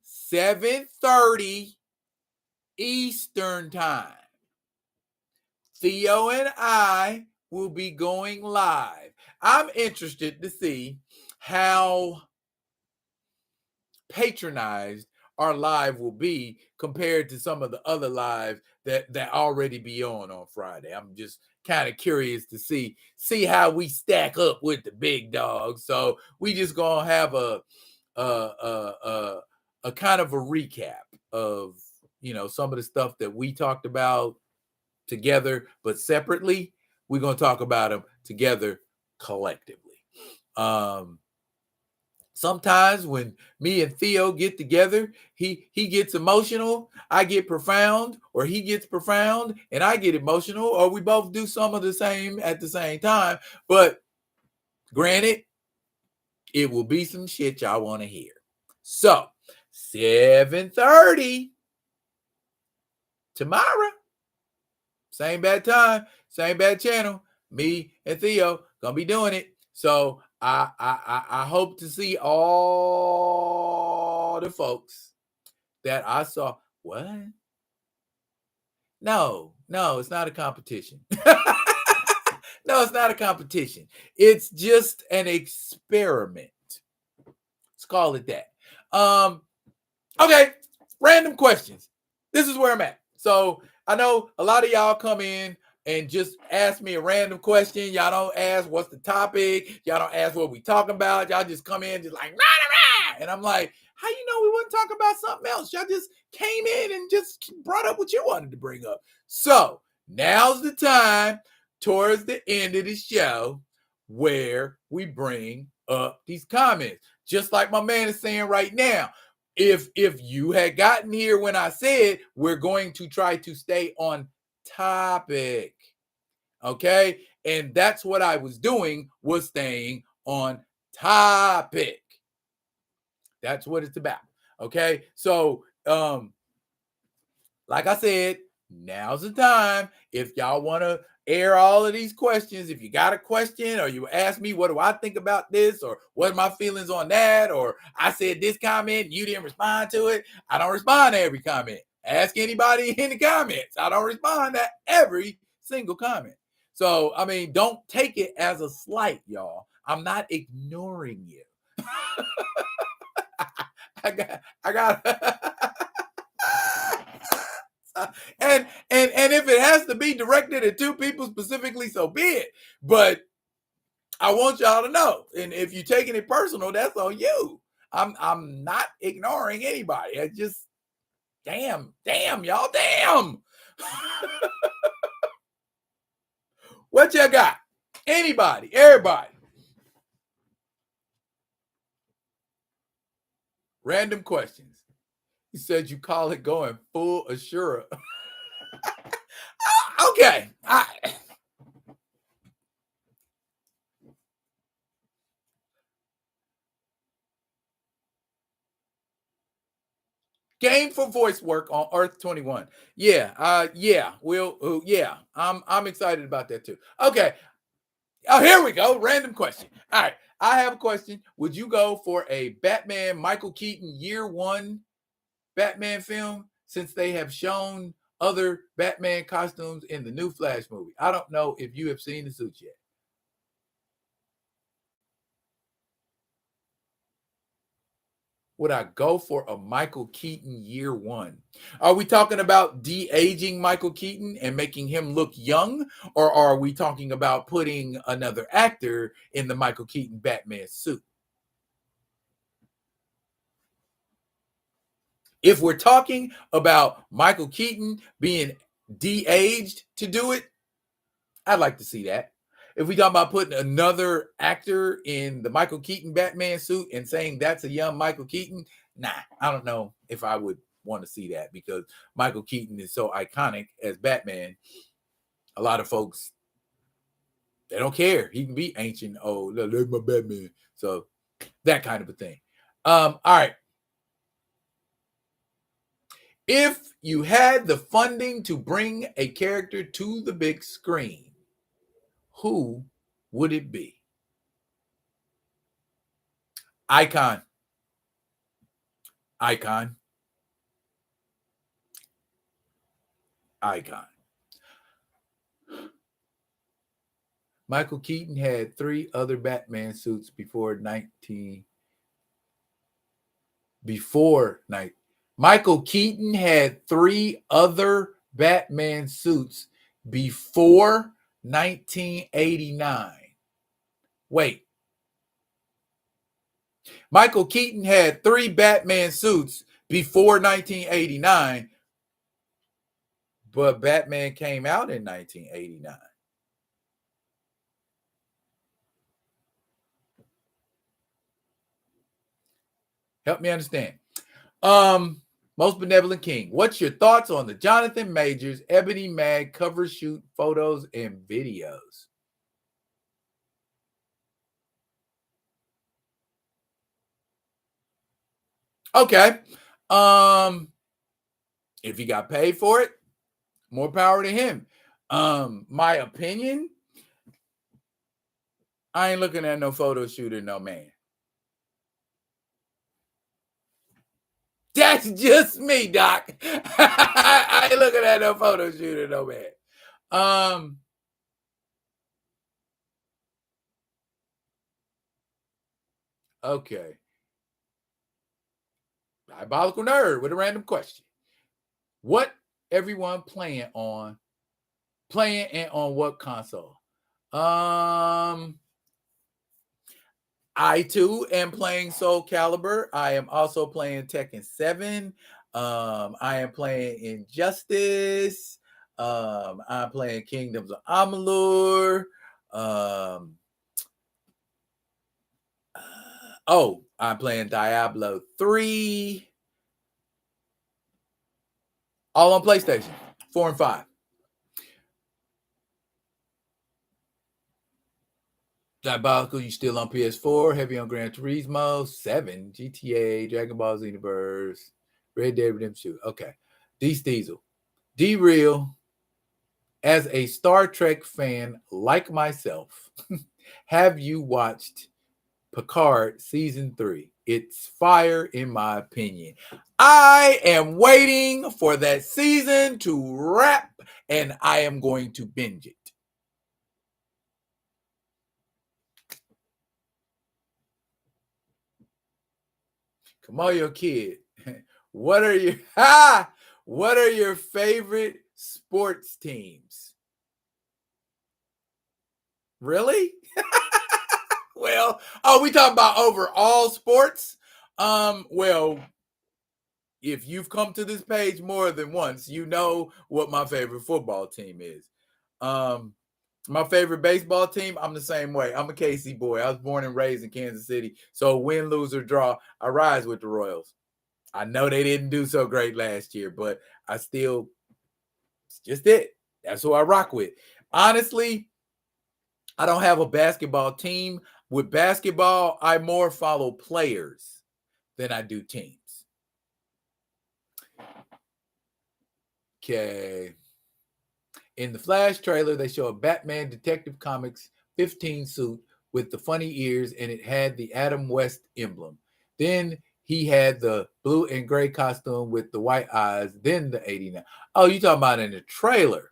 7:30 Eastern time, Theo and I will be going live. I'm interested to see how patronized our live will be compared to some of the other lives that already be on Friday. I'm just kind of curious to see how we stack up with the big dogs. So we just gonna have a kind of a recap of some of the stuff that we talked about together, but separately. We're gonna talk about them together collectively. Sometimes when me and Theo get together, he gets emotional, I get profound, or he gets profound and I get emotional, or we both do some of the same at the same time. But granted, it will be some shit y'all want to hear. So 7:30 tomorrow, same bad time, same bad channel. Me and Theo gonna be doing it. So I hope to see all the folks that I saw. What? No, it's not a competition. No, it's not a competition. It's just an experiment. Let's call it that. Okay, random questions. This is where I'm at. So I know a lot of y'all come in and just ask me a random question. Y'all don't ask what's the topic. Y'all don't ask what we talking about. Y'all just come in just like, rah, rah, rah. And I'm like, how you know we wouldn't talk about something else? Y'all just came in and just brought up what you wanted to bring up. So now's the time towards the end of the show where we bring up these comments. Just like my man is saying right now. If you had gotten here when I said we're going to try to stay on topic, okay? And that's what I was doing, was staying on topic. That's what it's about, okay? So, like I said, now's the time. If y'all want to air all of these questions, if you got a question or you ask me, what do I think about this? Or what are my feelings on that? Or I said this comment, you didn't respond to it. I don't respond to every comment. Ask anybody in the comments. I don't respond to every single comment. So, I mean, don't take it as a slight, y'all. I'm not ignoring you. I got and if it has to be directed at two people specifically, so be it. But I want y'all to know, and if you're taking it personal, that's on you. I'm not ignoring anybody. I just damn, y'all, damn. What y'all got? Anybody, everybody. Random questions. He said you call it going full Ashura. Okay. Game for voice work on Earth 21. Yeah, yeah. I'm excited about that too. Okay. Oh, here we go. Random question. All right. I have a question. Would you go for a Batman Michael Keaton year one Batman film since they have shown other Batman costumes in the new Flash movie? I don't know if you have seen the suits yet. Would I go for a Michael Keaton year one? Are we talking about de-aging Michael Keaton and making him look young? Or are we talking about putting another actor in the Michael Keaton Batman suit? If we're talking about Michael Keaton being de-aged to do it, I'd like to see that. If we talk about putting another actor in the Michael Keaton Batman suit and saying that's a young Michael Keaton, nah, I don't know if I would want to see that because Michael Keaton is so iconic as Batman. A lot of folks, they don't care. He can be ancient. Oh, no, there's my Batman. So that kind of a thing. All right. If you had the funding to bring a character to the big screen, who would it be? Icon. Icon. Icon. Michael Keaton had 3 other Batman suits before night. Michael Keaton had 3 other Batman suits before 1989. Wait. Michael Keaton had 3 Batman suits before 1989, but Batman came out in 1989. Help me understand. Most Benevolent King, what's your thoughts on the Jonathan Majors Ebony Mag cover shoot photos and videos? Okay. If he got paid for it, more power to him. My opinion, I ain't looking at no photo shooter, no man. That's just me, Doc. I ain't looking at no photo shooter, no man. Okay. Diabolical nerd with a random question. What everyone playing and on what console? I too am playing Soul Calibur. I am also playing Tekken 7. I am playing Injustice. I'm playing Kingdoms of Amalur. I'm playing Diablo 3. All on PlayStation 4 and 5. Diabolical, you still on PS4, heavy on Gran Turismo, 7, GTA, Dragon Ball Xenoverse, Red Dead Redemption 2. Okay. D Diesel. D Real, as a Star Trek fan like myself, have you watched Picard season 3? It's fire in my opinion. I am waiting for that season to wrap and I am going to binge it. Kamoyo Kid, what are your favorite sports teams? Really? Well, we talking about overall sports? Well, if you've come to this page more than once, you know what my favorite football team is. My favorite baseball team, I'm the same way. I'm a KC boy. I was born and raised in Kansas City. So win, lose, or draw, I rise with the Royals. I know they didn't do so great last year, but I still, it's just it. That's who I rock with. Honestly, I don't have a basketball team. With basketball, I more follow players than I do teams. Okay. In the Flash trailer, they show a Batman Detective Comics 15 suit with the funny ears, and it had the Adam West emblem. Then he had the blue and gray costume with the white eyes. Then the 89. Oh, you talking about in the trailer?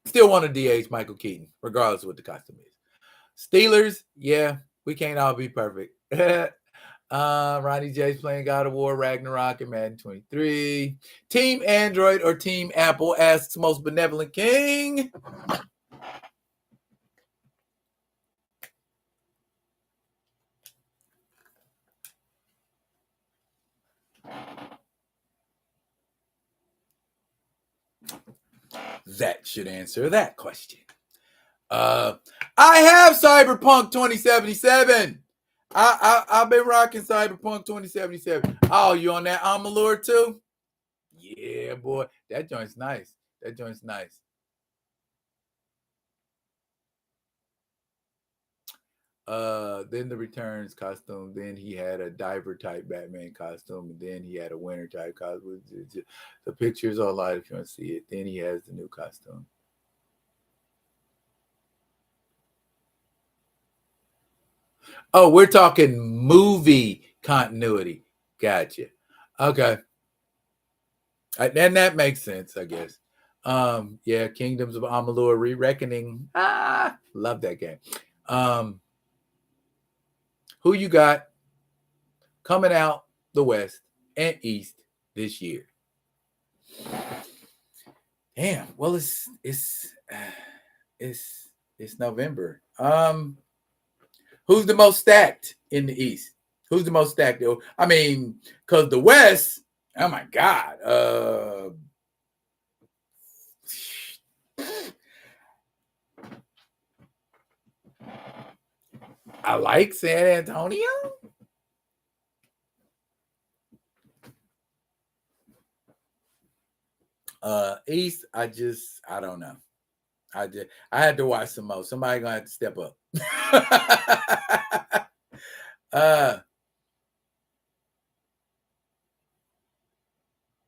Still want to DH Michael Keaton, regardless of what the costume is. Steelers, yeah, we can't all be perfect. Ronnie J's playing God of War, Ragnarok, and Madden 23. Team Android or Team Apple, asks most benevolent king. That should answer that question. I have Cyberpunk 2077. I've been rocking Cyberpunk 2077. Oh, you on that Amalur too? Yeah, boy. That joint's nice. That joint's nice. Then the Returns costume. Then he had a diver type Batman costume. And then he had a winter type costume. The pictures are live if you want to see it. Then he has the new costume. Oh, we're talking movie continuity. Gotcha. Okay. And that makes sense, I guess. Yeah, Kingdoms of Amalur Re-Reckoning. Love that game. Who you got coming out the West and East this year? Damn. Well, it's November. Who's the most stacked in the East? Who's the most stacked? I mean, because the West, oh my God. I like San Antonio. East, I don't know. I had to watch some more. Somebody gonna have to step up.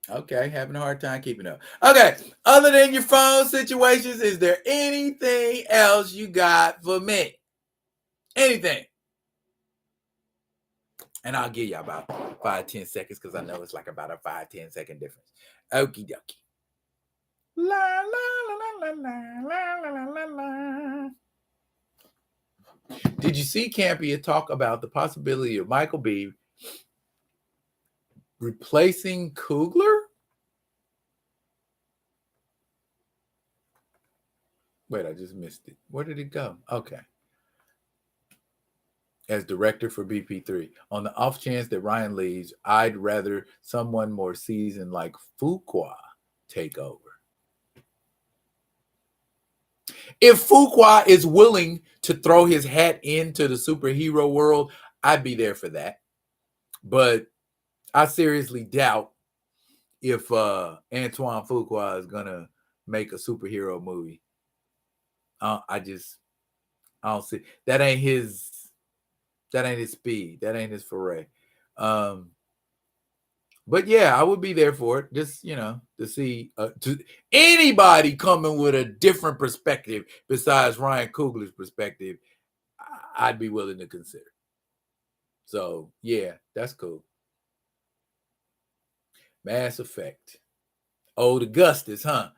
Okay, having a hard time keeping up. Okay, other than your phone situations, is there anything else you got for me? Anything? And I'll give you about 5-10 seconds because I know it's like about a 5-10 second difference. Okie dokie. La la la la la la la la la. Did you see Campia talk about the possibility of Michael B replacing Coogler? Wait, I just missed it. Where did it go? Okay. As director for BP3. On the off chance that Ryan leaves, I'd rather someone more seasoned like Fuqua take over. If Fuqua is willing to throw his hat into the superhero world, I'd be there for that. But I seriously doubt if Antoine Fuqua is going to make a superhero movie. I don't see. That ain't his speed. That ain't his foray. But yeah, I would be there for it. Just, to see to anybody coming with a different perspective besides Ryan Coogler's perspective, I'd be willing to consider. So yeah, that's cool. Mass Effect. Oh, the Gustus, huh?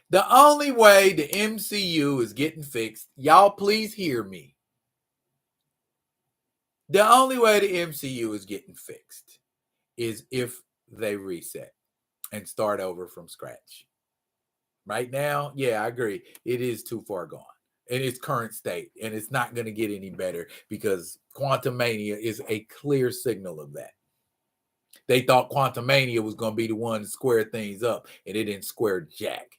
The only way the MCU is getting fixed, y'all please hear me. The only way the MCU is getting fixed is if they reset and start over from scratch. Right now, yeah, I agree. It is too far gone in its current state, and it's not going to get any better because Quantum Mania is a clear signal of that. They thought Quantumania was going to be the one to square things up, and it didn't square jack.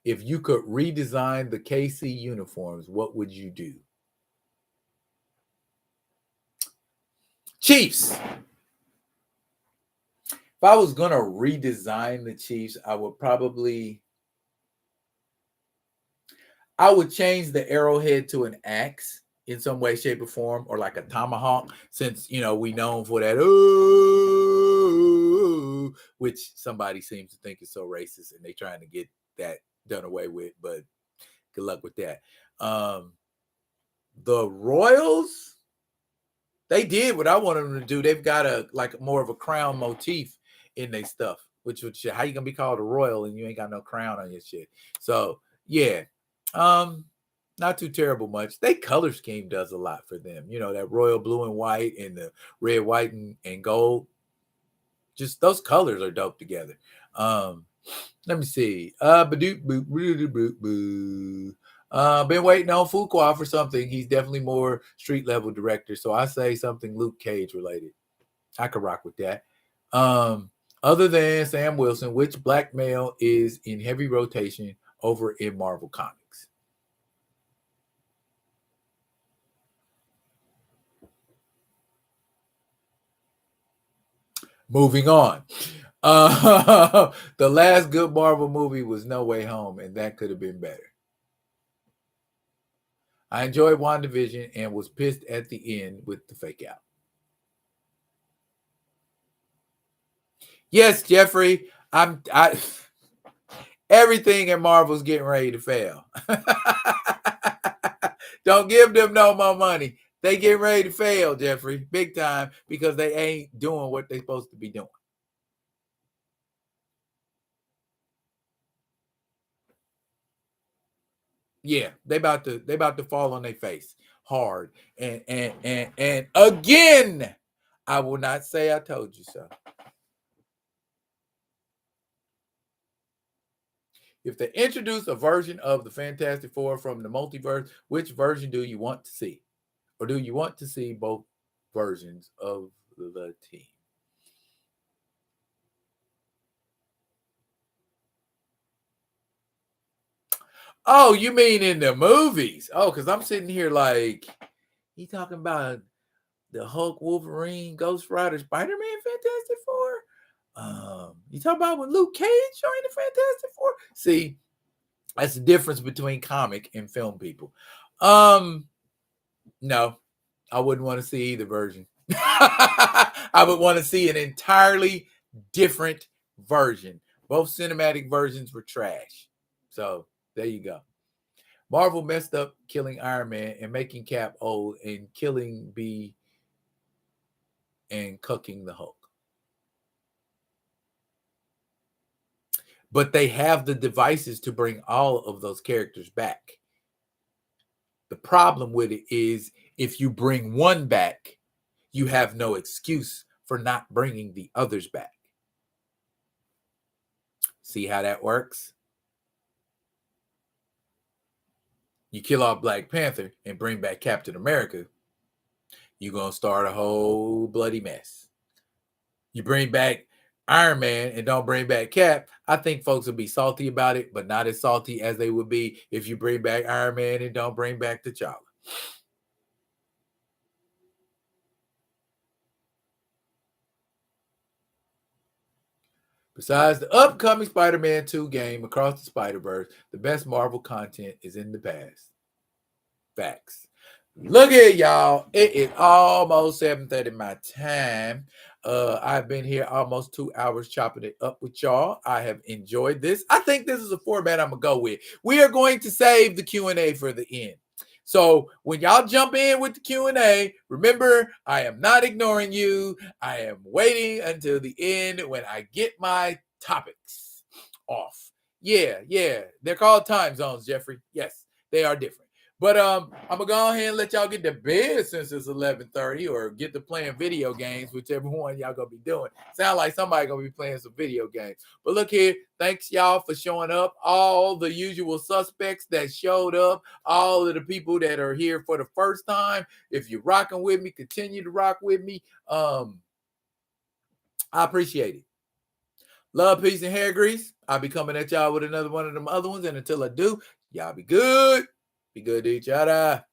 If you could redesign the KC uniforms, what would you do? Chiefs. If I was going to redesign the Chiefs, I would change the arrowhead to an axe in some way, shape, or form, or like a tomahawk, since, we known for that, ooh, which somebody seems to think is so racist, and they trying to get that done away with, but good luck with that. The Royals, they did what I wanted them to do. They've got more of a crown motif in their stuff, which how you gonna be called a royal and you ain't got no crown on your shit? So yeah, not too terrible much. They color scheme does a lot for them. That royal blue and white and the red, white, and gold. Just those colors are dope together. Let me see. Been waiting on Fuqua for something. He's definitely more street level director. So I say something Luke Cage related. I could rock with that. Other than Sam Wilson, which black male is in heavy rotation over in Marvel Comics? Moving on. The last good Marvel movie was No Way Home, and that could have been better. I enjoyed WandaVision and was pissed at the end with the fake out. Yes, Jeffrey, everything in Marvel's getting ready to fail. Don't give them no more money. They get ready to fail, Jeffrey, big time, because they ain't doing what they're supposed to be doing. Yeah, they about to fall on their face hard. And again, I will not say I told you so. If they introduce a version of the Fantastic Four from the multiverse, which version do you want to see? Or do you want to see both versions of the team? Oh, you mean in the movies? Oh, because I'm sitting here like, he talking about the Hulk, Wolverine, Ghost Rider, Spider-Man, Fantastic Four? You talking about when Luke Cage joined the Fantastic Four? See, that's the difference between comic and film people. No, I wouldn't want to see either version. I would want to see an entirely different version. Both cinematic versions were trash. So there you go. Marvel messed up killing Iron Man and making Cap old and killing B and cucking the Hulk. But they have the devices to bring all of those characters back. The problem with it is if you bring one back, you have no excuse for not bringing the others back. See how that works? You kill off Black Panther and bring back Captain America, you're going to start a whole bloody mess. You bring back Iron Man and don't bring back Cap, I think folks will be salty about it, but not as salty as they would be if you bring back Iron Man and don't bring back T'Challa. Besides the upcoming Spider-Man 2 game, Across the Spider-Verse, the best Marvel content is in the past. Facts. Look at y'all. It is almost 7:30 my time. I've been here almost 2 hours chopping it up with y'all. I have enjoyed this. I think this is a format I'm going to go with. We are going to save the Q&A for the end. So when y'all jump in with the Q&A, remember, I am not ignoring you. I am waiting until the end when I get my topics off. Yeah. They're called time zones, Jeffrey. Yes, they are different. But I'm gonna go ahead and let y'all get to bed since it's 11:30, or get to playing video games, whichever one y'all gonna be doing. Sound like somebody gonna be playing some video games. But look here, thanks y'all for showing up. All the usual suspects that showed up, all of the people that are here for the first time. If you're rocking with me, continue to rock with me. I appreciate it. Love, peace, and hair grease. I'll be coming at y'all with another one of them other ones. And until I do, y'all be good. Be good to each other.